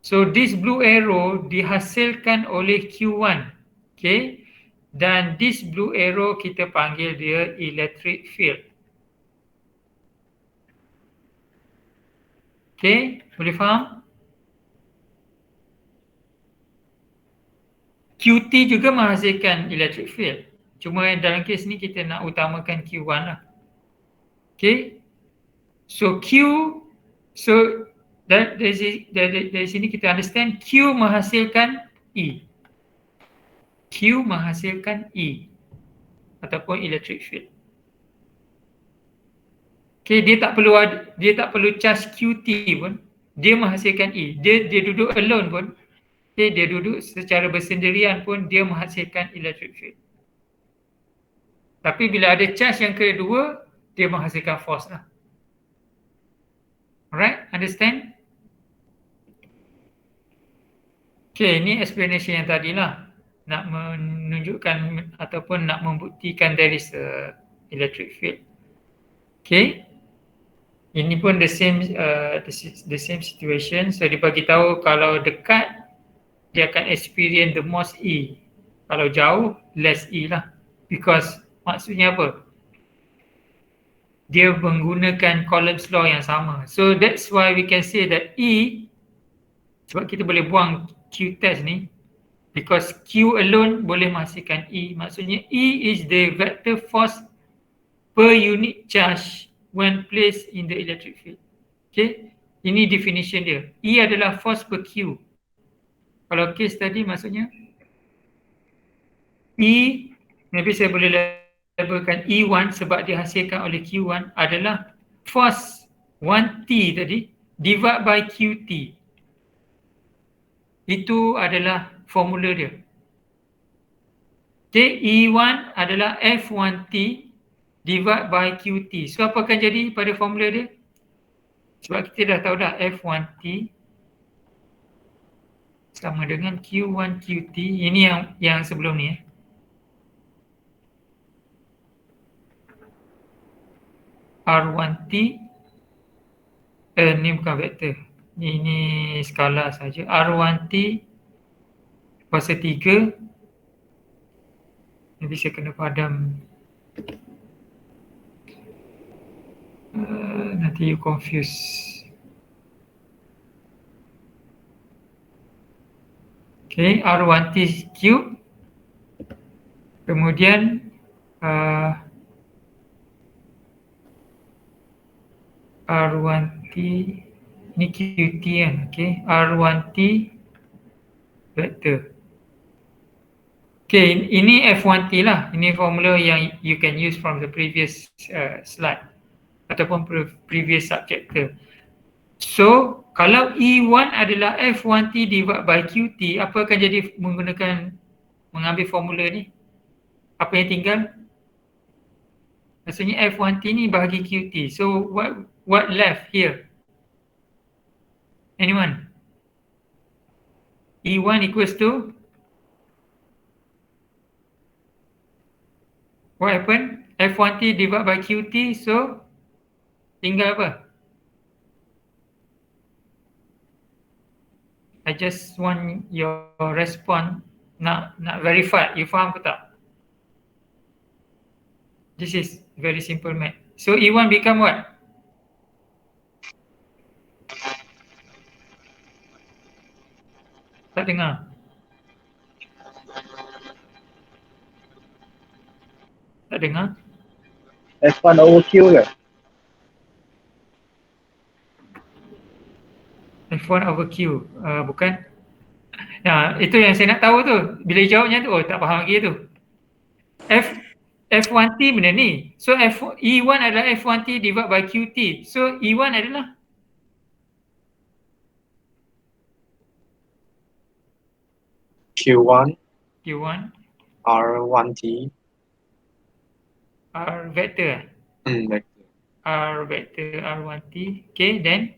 So this blue arrow dihasilkan oleh Q1. Okay, dan this blue arrow kita panggil dia electric field. Okay, boleh faham? QT juga menghasilkan electric field. Cuma dalam kes ni kita nak utamakan Q1 lah. Okay, so dari sini kita understand Q menghasilkan E. Q menghasilkan E ataupun electric field. Okay, dia tak perlu charge QT pun, dia menghasilkan E. Dia duduk alone pun, okay, dia duduk secara bersendirian pun dia menghasilkan electric field. Tapi bila ada charge yang kedua, dia menghasilkan force lah. Alright, understand? Okay, ini explanation yang tadi lah. Nak menunjukkan ataupun nak membuktikan there is a electric field. Okay. Ini pun the same situation. So dia bagi tahu kalau dekat dia akan experience the most E. Kalau jauh less E lah. Because maksudnya apa? Dia menggunakan Coulomb's law yang sama. So that's why we can say that E, sebab kita boleh buang Q test ni, because Q alone boleh menghasilkan E. Maksudnya E is the vector force per unit charge when placed in the electric field. Okay, ini definition dia. E adalah force per Q. Kalau case tadi maksudnya E, maybe saya boleh labelkan E1 sebab dihasilkan oleh Q1 adalah force 1T tadi divide by QT. Itu adalah formula dia. Okay, E1 adalah F1T divide by QT. So apa akan jadi pada formula dia? Sebab kita dah tahu dah F1T sama dengan Q1 QT. Ini yang sebelum ni. R1T ni bukan vektor. Ini skala saja. R1T kuasa 3. Nanti saya kena padam. Nanti you confuse. Okay, R1T cube. Kemudian R1T ni QT kan. Okay, R1T vector. Okay, ini F1T lah. Ini formula yang you can use from the previous slide ataupun previous subchapter. So, kalau E1 adalah F1T divide by QT, apa akan jadi mengambil formula ni? Apa yang tinggal? Maksudnya F1T ni bahagi QT. So, what left here? Anyone? E1 equals to? What happened? F1 F1T divided by QT, so tinggal apa? I just want your response, nak verify, you faham ke tak? This is very simple math. So E1 become what? Tak dengar. Tak dengar? F1 over Q ke? F1 over Q. Bukan. Nah, itu yang saya nak tahu tu. Bila jawabnya tu, oh tak faham lagi tu. F1T benda ni. So E1 adalah F1T divided by QT. So E1 adalah Q1 Q1 R1T R vector. vector R vector R1T. Okay, then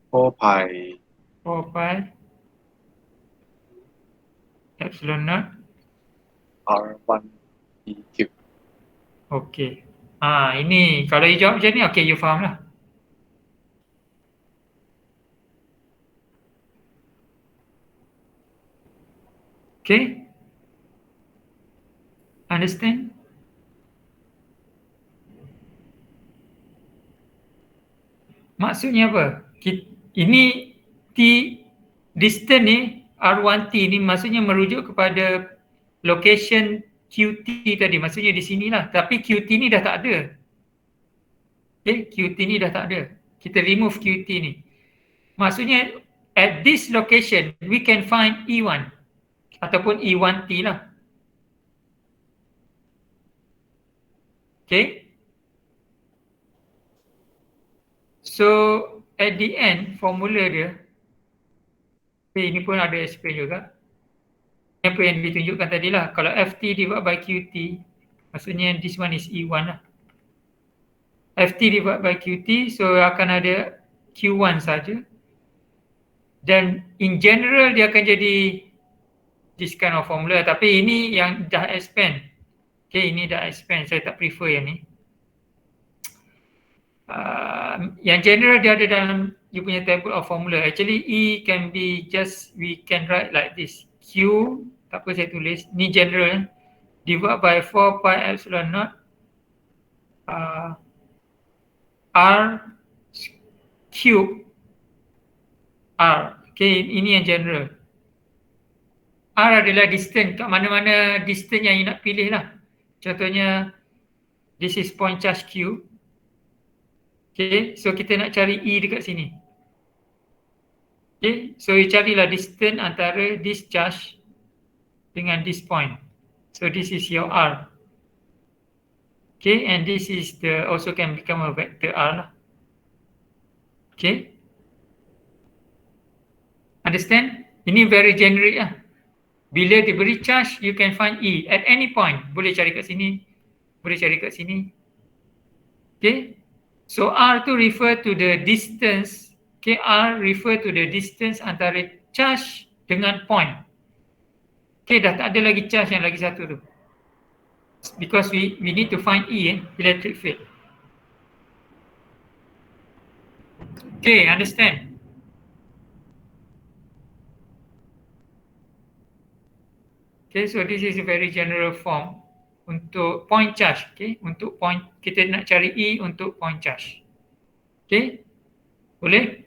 4 pi 4 pi epsilon naught R1T cube. Okay. Ini kalau you jawab macam ni, okay, you faham lah. Okay. Understand? Maksudnya apa? Ini T distance ni R1T ni maksudnya merujuk kepada location QT tadi, maksudnya di sinilah. Tapi QT ni dah tak ada. Okay, QT ni dah tak ada. Kita remove QT ni. Maksudnya at this location we can find E1 ataupun E1T lah. Okay. So at the end formula dia, ini pun ada explain juga. Apa yang ditunjukkan tadi lah, kalau FT divided by QT, maksudnya this one is E1 lah. FT divided by QT, so akan ada Q1 saja. Dan in general dia akan jadi this kind of formula, tapi ini yang dah expand. Okay, ini dah expand, saya tak prefer yang ni. Yang general dia ada dalam you punya table of formula. Actually E can be just, we can write like this. Q, tak apa saya tulis, ni general, divide by 4 pi epsilon naught R cube R. Okay, ini yang general. R adalah distance, kat mana-mana distance yang you nak pilih lah. Contohnya, this is point charge Q. Okay, so kita nak cari E dekat sini. Okay, so you carilah distance antara this charge dengan this point. So this is your R. Okay, and this is the, also can become a vector R lah. Okay. Understand? Ini very generic lah. Bila diberi charge, you can find E at any point. Boleh cari kat sini, boleh cari kat sini. Okay. So R tu refer to the distance. Okay, R refer to the distance antara charge dengan point. Okay, dah tak ada lagi charge yang lagi satu tu. Because we need to find E, electric field. Okay, understand? Okay, so this is a very general form untuk point charge. Okay, untuk point, kita nak cari E untuk point charge. Okay, boleh?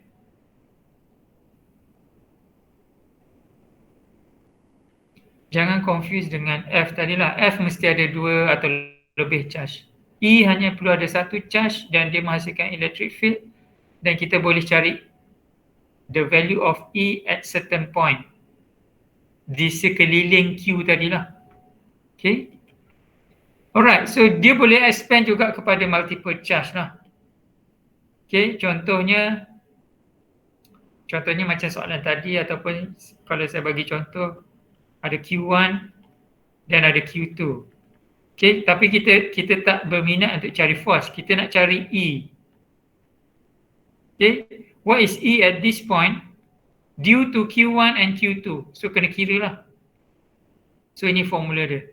Jangan confuse dengan F tadilah. F mesti ada 2 atau lebih charge. E hanya perlu ada 1 charge dan dia menghasilkan electric field, dan kita boleh cari the value of E at certain point di sekeliling Q tadilah. Okay. Alright, so dia boleh expand juga kepada multiple charge lah. Okay, contohnya macam soalan tadi, ataupun kalau saya bagi contoh, ada Q1 dan ada Q2. Okay, tapi kita tak berminat untuk cari force, kita nak cari E. Okay, what is E at this point? Due to Q1 and Q2. So kena kira lah. So ini formula dia.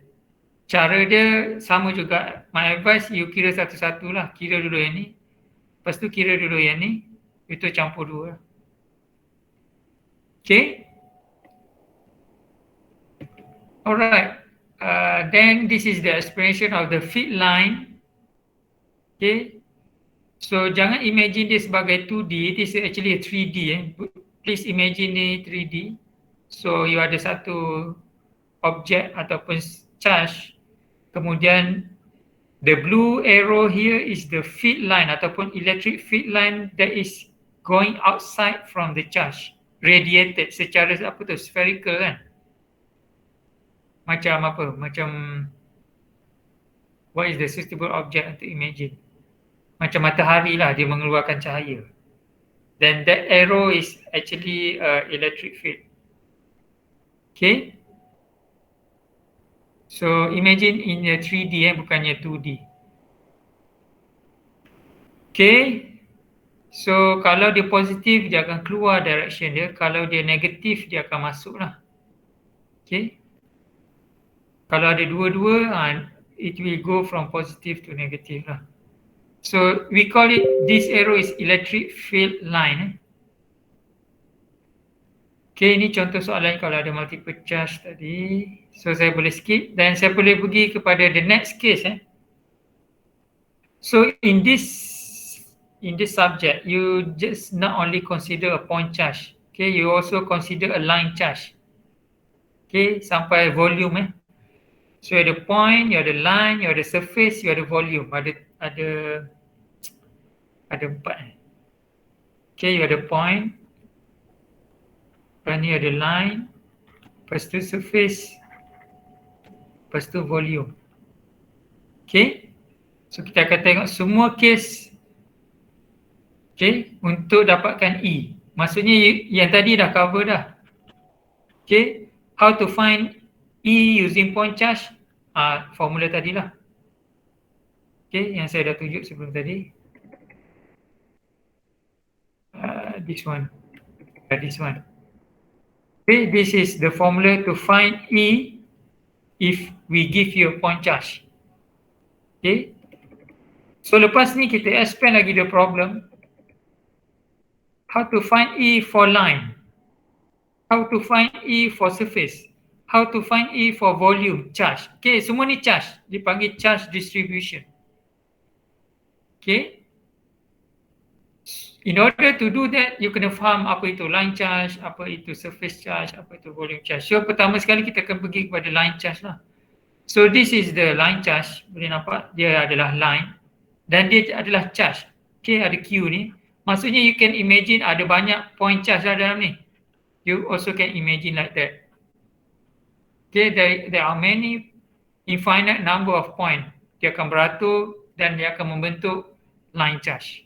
cara dia sama juga. My advice, you kira satu-satu lah. Kira dulu yang ni. Lepas tu kira dulu yang ni. Itu campur dua. Okay. Alright. Then this is the explanation of the feed line. Okay. So jangan imagine dia sebagai 2D. It is actually a 3D. Please imagine ni 3D. So you ada satu objek ataupun charge. Kemudian the blue arrow here is the feed line ataupun electric feed line that is going outside from the charge. Radiated secara apa tu? Spherical kan? Macam apa? Macam what is the suitable object to imagine? Macam matahari lah, dia mengeluarkan cahaya. Then that arrow is actually electric field. Okay. So imagine in a 3D bukannya 2D. Okay. So kalau dia positif dia akan keluar direction dia. Kalau dia negatif dia akan masuk lah. Okay. Kalau ada dua-dua, it will go from positive to negative lah. So we call it, this arrow is electric field line. Okay, ini contoh soalan kalau ada multiple charge tadi. So saya boleh skip dan saya boleh pergi kepada the next case. So in this subject, you just not only consider a point charge. Okay, you also consider a line charge. Okay, sampai volume. So you ada point, you ada line, you ada surface, you ada volume. Ada empat. Okay, you ada point. Lepas ni ada line. Lepas tu surface. Lepas tu volume. Okay. So kita akan tengok semua case. Okay. Untuk dapatkan E. Maksudnya yang tadi dah cover dah. Okay. How to find E using point charge. Formula tadilah. Okay. Yang saya dah tunjuk sebelum tadi. This one. This one. Okay, this is the formula to find E if we give you a point charge. Okay. So lepas ni kita expand lagi the problem. How to find E for line. How to find E for surface. How to find E for volume, charge. Okay, semua ni charge. Dipanggil charge distribution. Okay. In order to do that, you kena faham apa itu line charge, apa itu surface charge, apa itu volume charge. So pertama sekali kita akan pergi kepada line charge lah. So this is the line charge. Boleh nampak dia adalah line dan dia adalah charge. Okay, ada Q ni. Maksudnya you can imagine ada banyak point charge lah dalam ni. You also can imagine like that. Okay, there are many infinite number of point. Dia akan beratur dan dia akan membentuk line charge.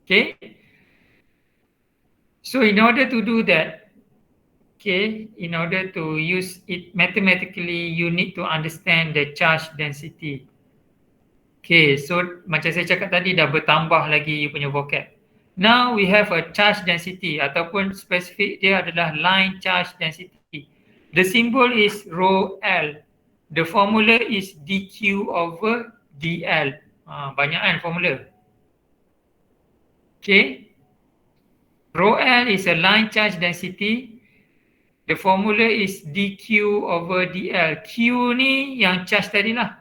Okay. So in order to do that, okay, in order to use it mathematically, you need to understand the charge density. Okay, so macam saya cakap tadi dah bertambah lagi you punya vocab. Now we have a charge density ataupun spesifik dia adalah line charge density. The symbol is rho L. The formula is dq over dl. Banyak kan formula. Okay. Rho L is a line charge density. The formula is dq over dl. Q ni yang charge tadi lah.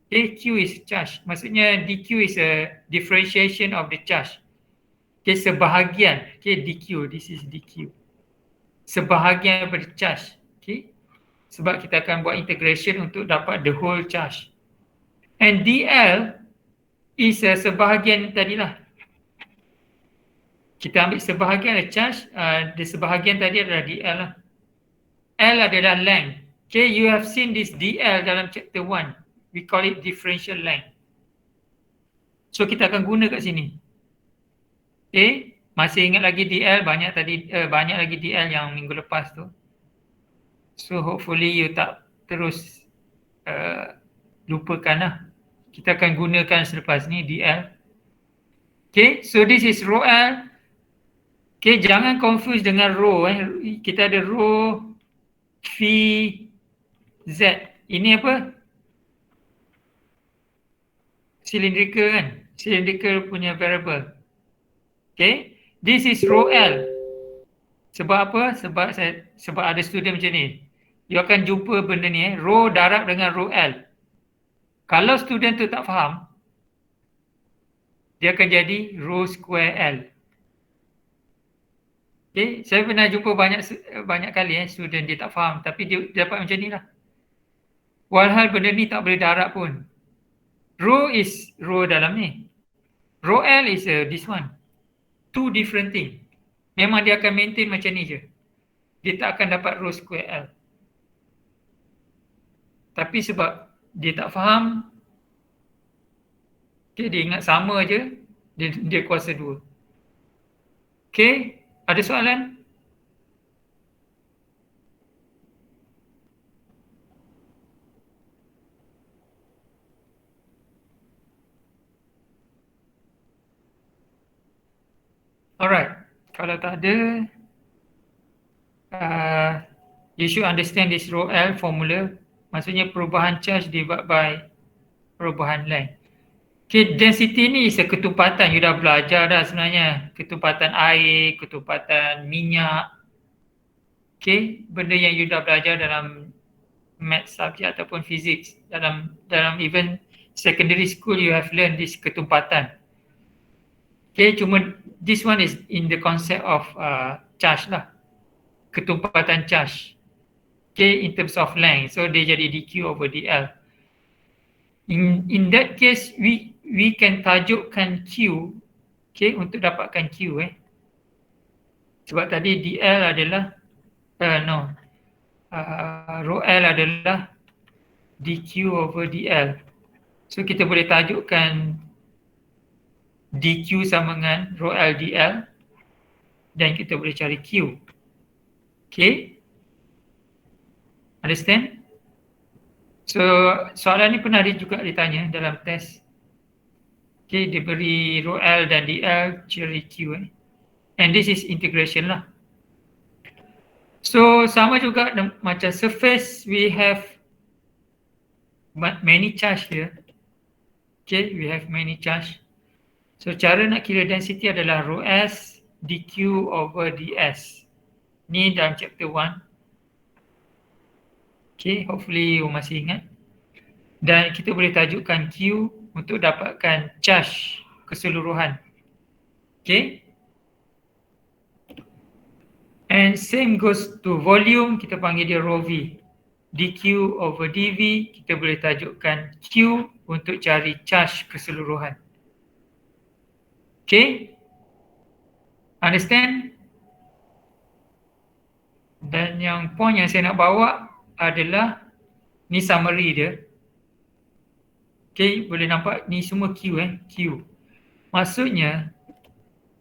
Okay, Q is charge. Maksudnya dq is a differentiation of the charge. Okay, sebahagian. Okay, dq. This is dq. Sebahagian daripada charge. Okay. Sebab kita akan buat integration untuk dapat the whole charge. And dl is a sebahagian tadilah. Kita ambil sebahagian ada charge, di sebahagian tadi adalah dl lah. L adalah length. Okay, you have seen this dl dalam chapter 1. We call it differential length. So kita akan guna kat sini. Okay, masih ingat lagi dl, banyak lagi dl yang minggu lepas tu. So hopefully you tak terus lupakan lah. Kita akan gunakan selepas ni dl. Okay, so this is rho L. Okay, jangan confuse dengan rho. Kita ada rho V Z. ini apa? Cylindrical kan? Cylindrical punya variable. Okay, this is rho L. Sebab apa? Sebab ada student macam ni. You akan jumpa benda ni rho darab dengan rho L. Kalau student tu tak faham, dia akan jadi rho square L. Okay, saya pernah jumpa banyak kali student dia tak faham, tapi dia dapat macam ni lah. Walhal benda ni tak boleh darab pun. Rho is rho dalam ni. Rho L is this one. Two different thing. Memang dia akan maintain macam ni je. Dia tak akan dapat rho square L. Tapi sebab dia tak faham, okay, dia ingat sama je, dia kuasa 2. Okay, ada soalan? Alright, kalau tak ada, you should understand this rho L formula. Maksudnya perubahan charge divided by perubahan length. Okay, density ni is a ketumpatan. You dah belajar dah sebenarnya. Ketumpatan air, ketumpatan minyak. Okay, benda yang you dah belajar dalam math subject ataupun physics. Dalam even secondary school you have learned this ketumpatan. Okay, cuma this one is in the concept of charge lah. Ketumpatan charge. Okay, in terms of length. So dia jadi dq over dl. In that case, we can tajukkan q, okay, untuk dapatkan q Sebab tadi dl adalah rho L adalah dq over dl. So kita boleh tajukkan dq sama dengan rho L dl dan kita boleh cari q. Okay? Understand? So soalan ni pernah juga ditanya dalam test. Okay, dia beri rho L dan dl cari q and this is integration lah. So sama juga macam surface, we have many charge here. Okay, we have many charge. So cara nak kira density adalah rho s dq over ds. Ni dalam chapter 1. Okay, hopefully you masih ingat. Dan kita boleh tajukkan q untuk dapatkan charge keseluruhan. Okay. And same goes to volume, kita panggil dia rho v. dq over dv, kita boleh tajukkan q untuk cari charge keseluruhan. Okay? Understand? Dan yang point yang saya nak bawa adalah ni summary dia. Okay, boleh nampak ni semua Q Q. Maksudnya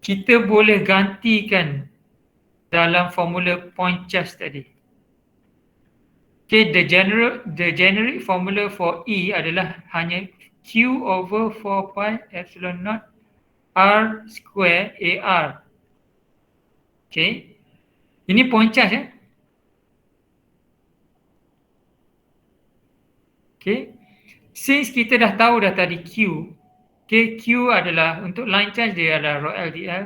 kita boleh gantikan dalam formula point charge tadi. Okay, the generic formula for E adalah hanya Q over 4 pi epsilon naught R square AR. Okay. Ini point charge Okay. Since kita dah tahu dah tadi Q. Okay, Q adalah untuk line charge dia adalah rho L dl.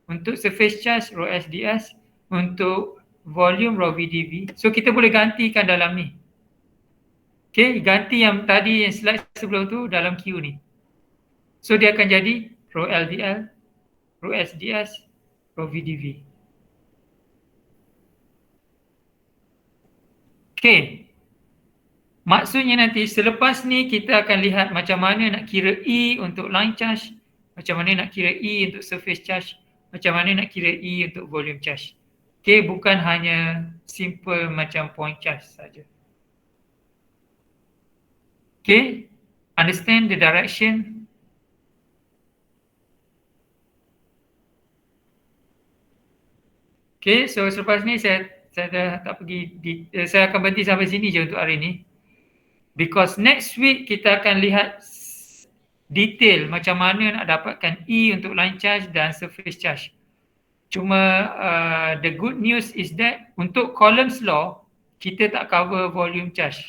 Untuk surface charge rho S ds. Untuk volume rho V dv. So kita boleh gantikan dalam ni. Okay, ganti yang tadi yang slide sebelum tu dalam Q ni. So dia akan jadi rho L dl, rho S ds, rho V dv. Okay. Maksudnya nanti selepas ni kita akan lihat macam mana nak kira E untuk line charge, macam mana nak kira E untuk surface charge, macam mana nak kira E untuk volume charge. Okay, bukan hanya simple macam point charge saja. Okay, understand the direction? Okay, so selepas ni saya dah tak pergi, saya akan berhenti sampai sini je untuk hari ni. Because next week kita akan lihat detail macam mana nak dapatkan E untuk line charge dan surface charge. Cuma the good news is that untuk Coulomb's law, kita tak cover volume charge.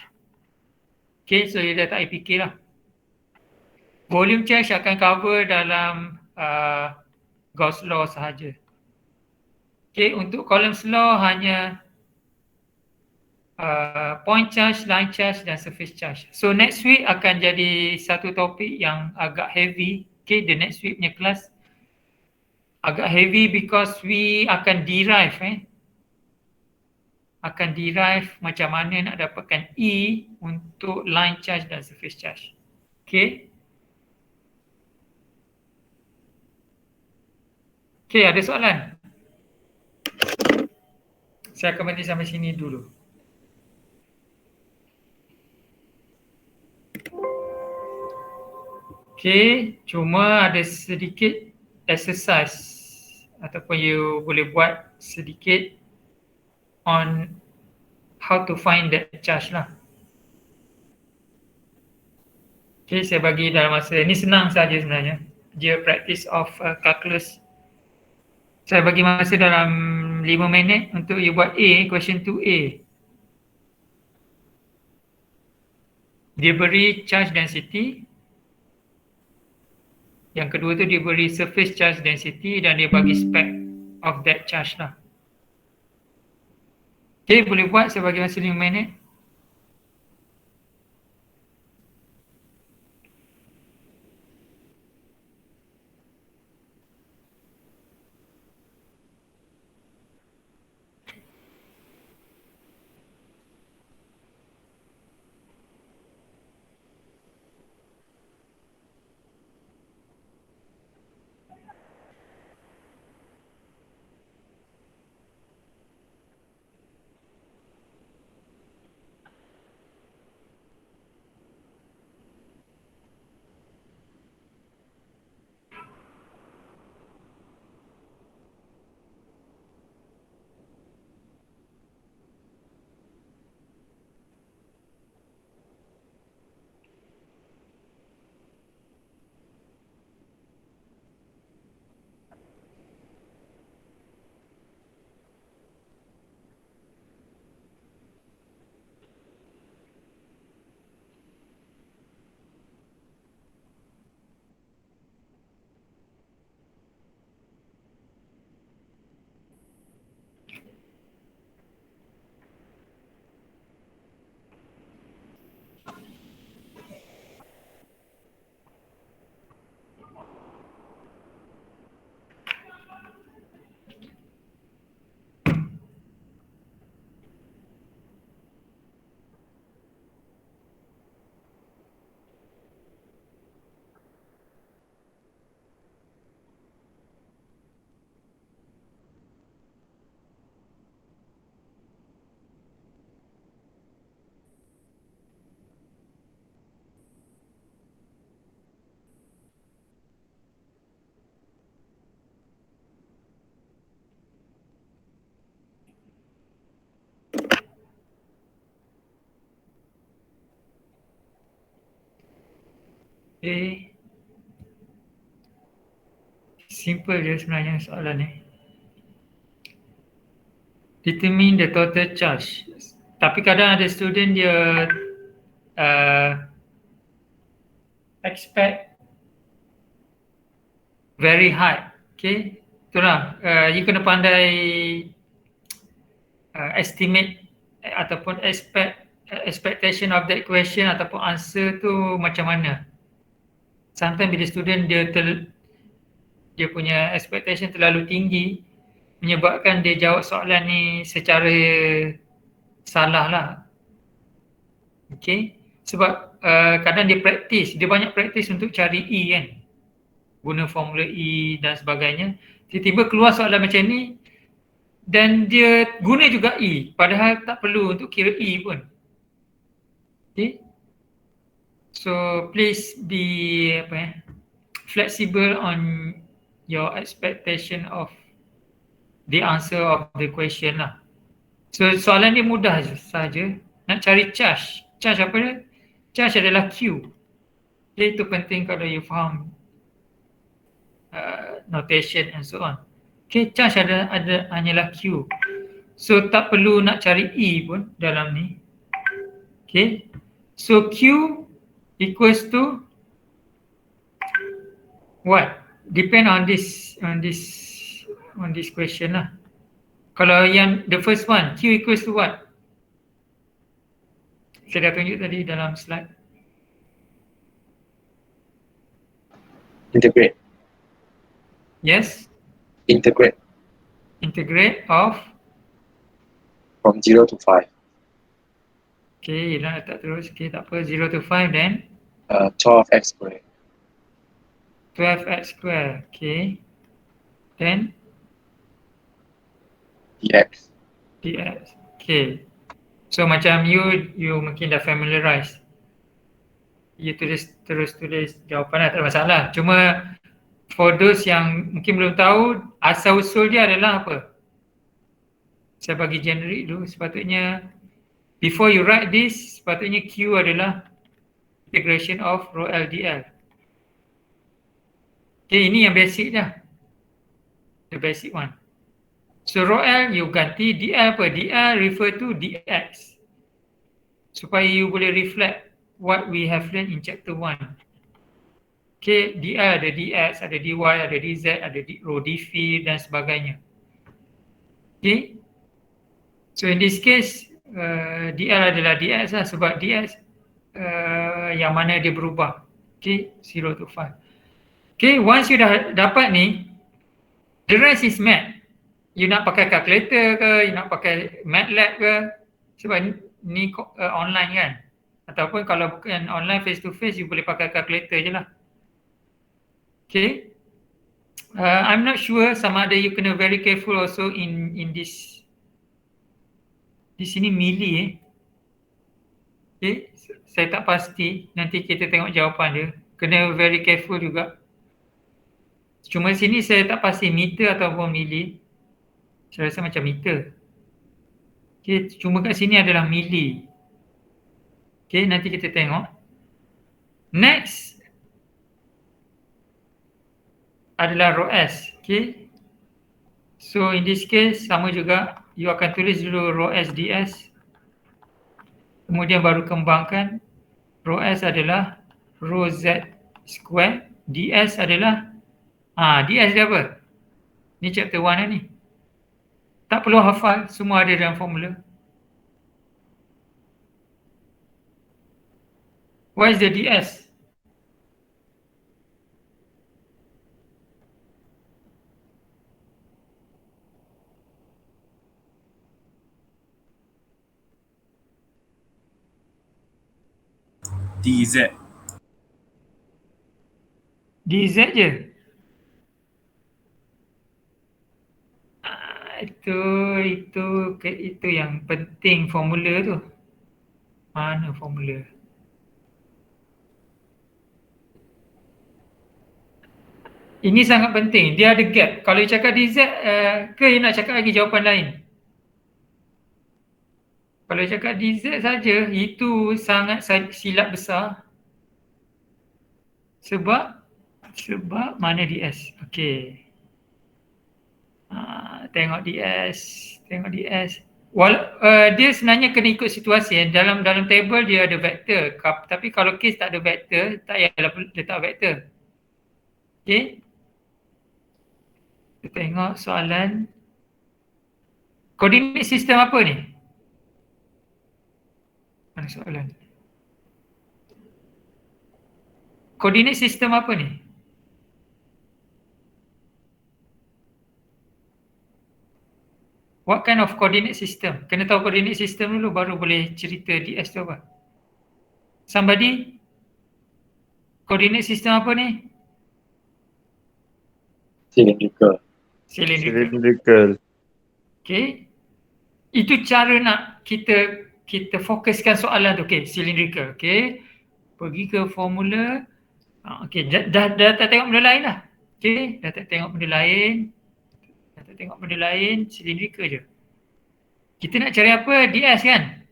Okay, so dia dah tak payah fikir lah. Volume charge akan cover dalam Gauss law sahaja. Okay, untuk Coulomb's law hanya point charge, line charge dan surface charge. So next week akan jadi satu topik yang agak heavy. Okay, the next week punya kelas agak heavy because we akan derive macam mana nak dapatkan E untuk line charge dan surface charge. Okay. Okay, ada soalan? Saya akan berhenti sampai sini dulu. Okay, cuma ada sedikit exercise ataupun you boleh buat sedikit on how to find that charge lah. Okay, saya bagi dalam masa ini senang saja sebenarnya. Dia practice of calculus. Saya bagi masa dalam 5 minit untuk you buat A, question 2A. Dia beri charge density. Yang kedua tu dia beri surface charge density dan dia bagi spec of that charge lah. Okay, boleh buat, saya bagi masa 5 minit. Okay. Simple je sebenarnya soalan ni. Determine the total charge. Tapi kadang ada student dia expect very high. Okay. Itulah. You kena pandai estimate ataupun expectation of that question ataupun answer tu macam mana. Sometimes bila student dia punya expectation terlalu tinggi menyebabkan dia jawab soalan ni secara salah lah. Okay. Sebab kadang dia banyak practice untuk cari E kan. Guna formula E dan sebagainya. Tiba-tiba keluar soalan macam ni dan dia guna juga E padahal tak perlu untuk kira E pun. Okay. So please be flexible on your expectation of the answer of the question lah. So soalan dia mudah saja. Nak cari charge. Charge apa dia? Charge adalah Q. Okay, itu penting kalau you faham notation and so on. Okay, charge ada hanyalah Q. So tak perlu nak cari E pun dalam ni. Okay. So Q equals to what? Depend on this question lah. Kalau yang the first one, Q equals to what? Saya dah tunjuk tadi dalam slide. Integrate. Yes, Integrate integrate of. from 0 to 5. Okay, you nak letak terus. Okay, tak apa. 0 to 5 then 12x squared. 12x square. Okay. Then dx. dx. Okay. So macam you mungkin dah familiarize. You terus tulis jawapan lah, tak ada masalah. Cuma for those yang mungkin belum tahu, asal usul dia adalah apa? Saya bagi generic dulu. Sepatutnya before you write this, sepatutnya Q adalah integration of rho L dl. Okay, ini yang basic dah. The basic one. So rho L you ganti dl apa? dl refer to dx. Supaya you boleh reflect what we have learned in chapter 1. Okay, dl ada dx, ada dy, ada dz, ada rho dv dan sebagainya. Okay. So in this case, dl adalah dx lah sebab dx yang mana dia berubah. Okay, 0 to 5. Okay, once you dah dapat ni, the rest is math. You nak pakai calculator ke, you nak pakai MATLAB ke, sebab ni online kan. Ataupun kalau bukan online face to face, you boleh pakai calculator je lah. Okay. I'm not sure sama ada you kena very careful also in this. Di sini milli Okay, saya tak pasti. Nanti kita tengok jawapan dia. Kena very careful juga. Cuma sini saya tak pasti meter ataupun milli. Saya rasa macam meter. Okay, cuma kat sini adalah milli. Okay, nanti kita tengok. Next adalah rho S. Okay. So in this case sama juga. You akan tulis dulu rho S ds. Kemudian baru kembangkan. Rho S adalah rho Z square. ds adalah ds dia apa? Ni chapter 1 lah ni. Tak perlu hafal, semua ada dalam formula. What is the ds? dz. dz je. Itu yang penting formula tu. Mana formula? Ini sangat penting. Dia ada gap. Kalau you cakap dz, ke you nak cakap lagi jawapan lain? Kalau you cakap dz saja, itu sangat silap besar. Sebab mana ds? Okey. Tengok ds. Dia sebenarnya kena ikut situasi. Dalam table dia ada vektor. Tapi kalau case tak ada vektor, tak payahlah letak vektor. Okey. Kita tengok soalan. Koordinat sistem apa ni? Mana soalan? Koordinat sistem apa ni? What kind of coordinate system? Kena tahu coordinate system dulu baru boleh cerita ds tu apa. Somebody? Coordinate system apa ni? Cylindrical. Okay. Itu cara nak kita fokuskan soalan tu. Okay, cylindrical. Okay. Pergi ke formula. Okay, dah tak tengok benda lain lah. Okay, dah tak tengok benda lain. Cylindrical je. Kita nak cari apa? ds kan?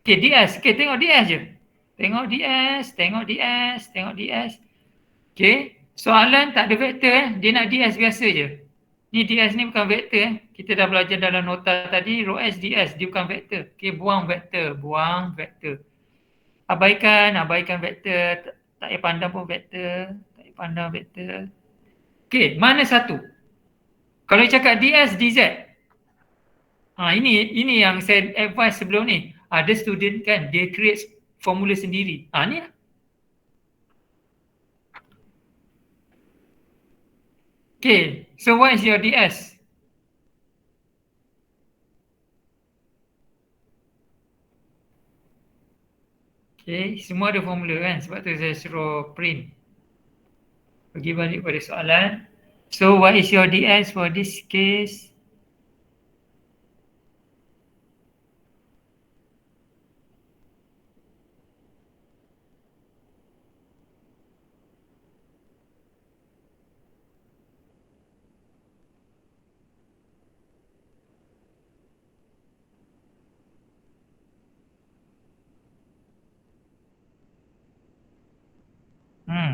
Okay, ds. Okay, tengok ds je. Tengok ds. Okay. Soalan tak ada vektor Dia nak ds biasa je. Ni ds ni bukan vektor Kita dah belajar dalam nota tadi rho s ds dia bukan vektor. Okey, buang vektor. abaikan vektor, tak payah pandang pun vektor, tak payah pandang vektor. Okey, mana satu? Kalau cakap ds, dz. Ini yang saya advise sebelum ni. Ada student kan, dia create formula sendiri. Ni lah. Okay, so what is your ds? Okay, semua ada formula kan, sebab tu saya suruh print. Pergi balik pada soalan. So what is your ds for this case?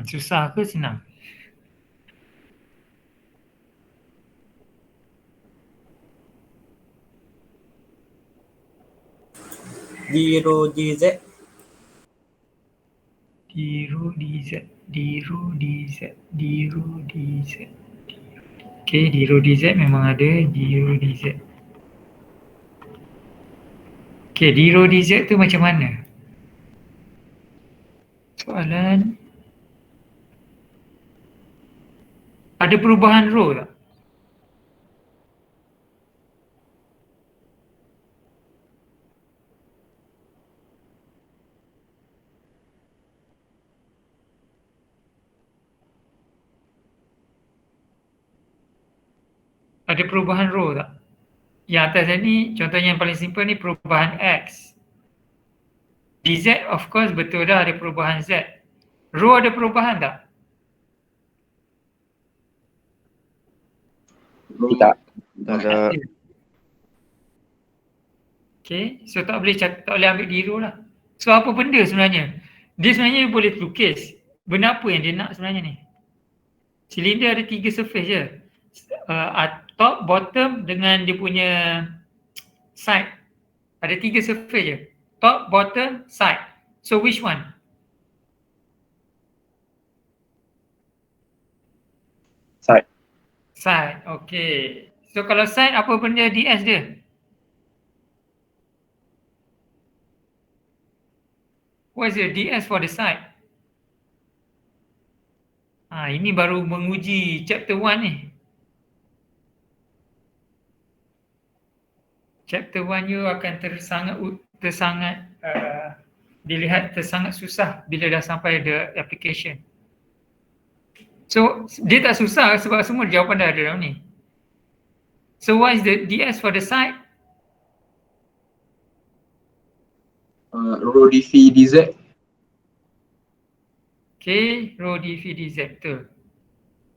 Susah ke senang? Zero dz. Okay, d rho dz memang ada, d rho dz. Okay, d rho dz tu macam mana? Soalan. Ada perubahan rho tak? Ada perubahan rho tak? Yang atas ni, contohnya yang paling simple ni perubahan x. dz of course betul dah ada perubahan z. Rho ada perubahan tak? Tidak. Tak ada. Okay, so tak boleh ambil d rho lah. So apa benda sebenarnya? Dia sebenarnya boleh lukis. Benda apa yang dia nak sebenarnya ni? Silinder ada 3 surface je. Top, bottom dengan dia punya side. Ada 3 surface je. Top, bottom, side. So which one? Side. Side, okay. So kalau side apa benda ds dia? What is the ds for the side? Ini baru menguji chapter 1 ni. Chapter 1 you akan tersangat dilihat tersangat susah bila dah sampai the application. So dia tak susah sebab semua jawapan dah ada dalam ni. So what is the ds for the side? Rho dv dz. Okay, rho dv dz betul.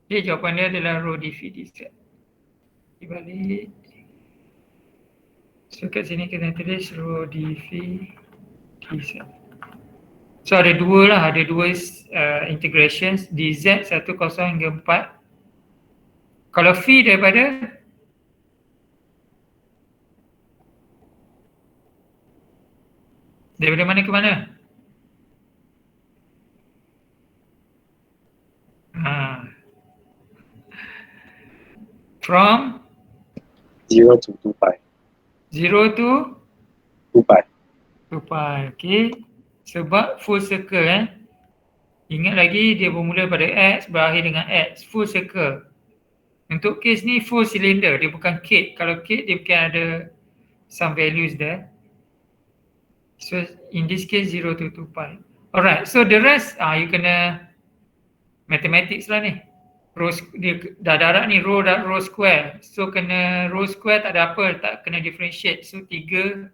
Okay, jawapan dia adalah rho dv dz. Dibalik. So kat sini kita tulis rho dv dz. So ada dua lah, ada dua integrations dz 10 hingga 4. Kalau phi daripada mana ke mana? From 0 to 2 pi. 0 to 2 pi. 2 pi, okay. Sebab full circle Ingat lagi dia bermula pada X, berakhir dengan X, full circle. Untuk case ni full cylinder, dia bukan cake. Kalau cake dia mungkin ada some values there. So in this case 0 to 2 pi. Alright, so the rest you kena mathematics lah ni. Row, dia dah darab ni row square. So kena row square tak ada apa, tak kena differentiate. So 3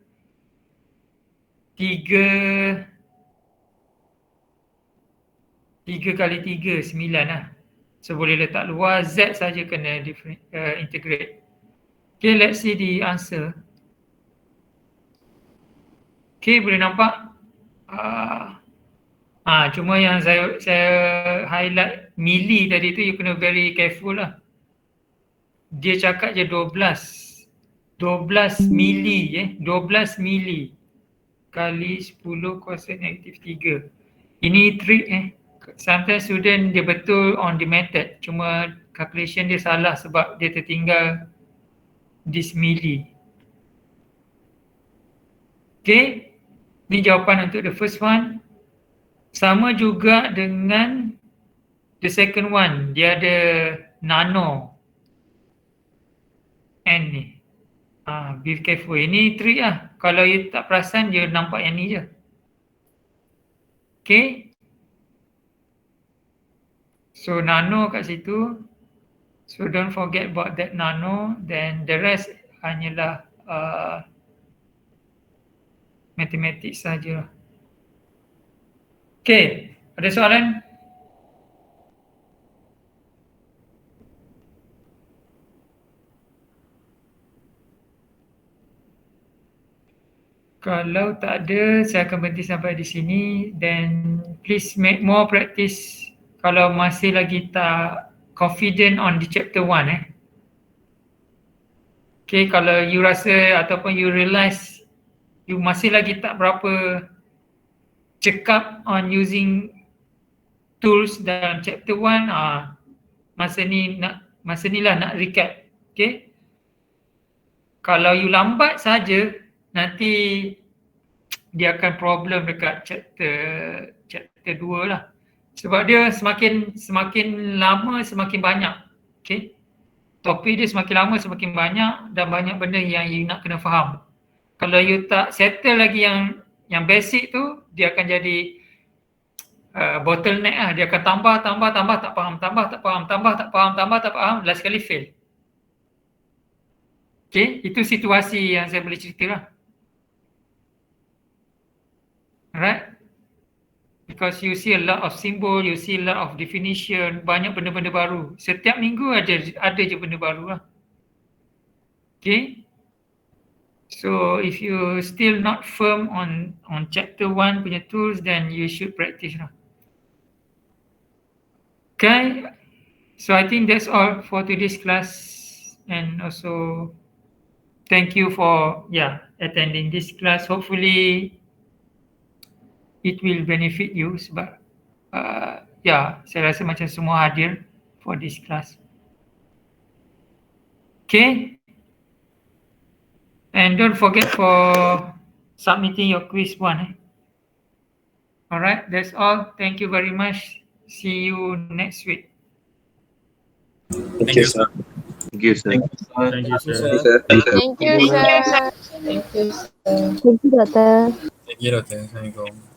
kali 3, 9 lah. So boleh letak luar, Z saja kena integrate. Okay, let's see the answer. Okay, boleh nampak? Cuma yang saya highlight milli tadi tu, you kena very careful lah. Dia cakap je 12 milli 12 milli. kali 10 kuasa negatif 3. Ini trick Sometimes student dia betul on the method, cuma calculation dia salah sebab dia tertinggal this milli. Okay, ni jawapan untuk the first one. Sama juga dengan the second one, dia ada nano n ni. Be careful, ini trick lah. Kalau you tak perasan, dia nampak yang ni je. Okay. So nano kat situ. So don't forget about that nano. Then the rest hanyalah matematik saja. Okay, ada soalan? Kalau tak ada, saya akan berhenti sampai di sini. Then please make more practice. Kalau masih lagi tak confident on the chapter 1 Okay, kalau you rasa ataupun you realise you masih lagi tak berapa cekap on using tools dalam chapter 1, masa ni lah nak recap. Okay, kalau you lambat saja, nanti dia akan problem dekat chapter 2 lah. Sebab dia semakin lama semakin banyak. Okay, topik dia semakin lama semakin banyak dan banyak benda yang you nak kena faham. Kalau you tak settle lagi yang basic tu, dia akan jadi bottleneck lah. Dia akan tambah tak faham, tambah tak faham, last sekali fail. Okay, itu situasi yang saya boleh cerita lah. Alright. Because you see a lot of symbol, you see a lot of definition, banyak benda-benda baru. Setiap minggu ada je benda baru lah. Okay. So if you still not firm on chapter 1 punya tools, then you should practice lah. Okay. So I think that's all for today's class, and also thank you for attending this class. Hopefully it will benefit you sebab saya rasa macam semua hadir for this class. Okay. And don't forget for submitting your quiz 1. Alright, that's all. Thank you very much. See you next week. Thank you, sir. Thank you, sir. Thank you, sir. Thank you, sir. Thank you, Doctor. Thank you, Doctor. Assalamualaikum.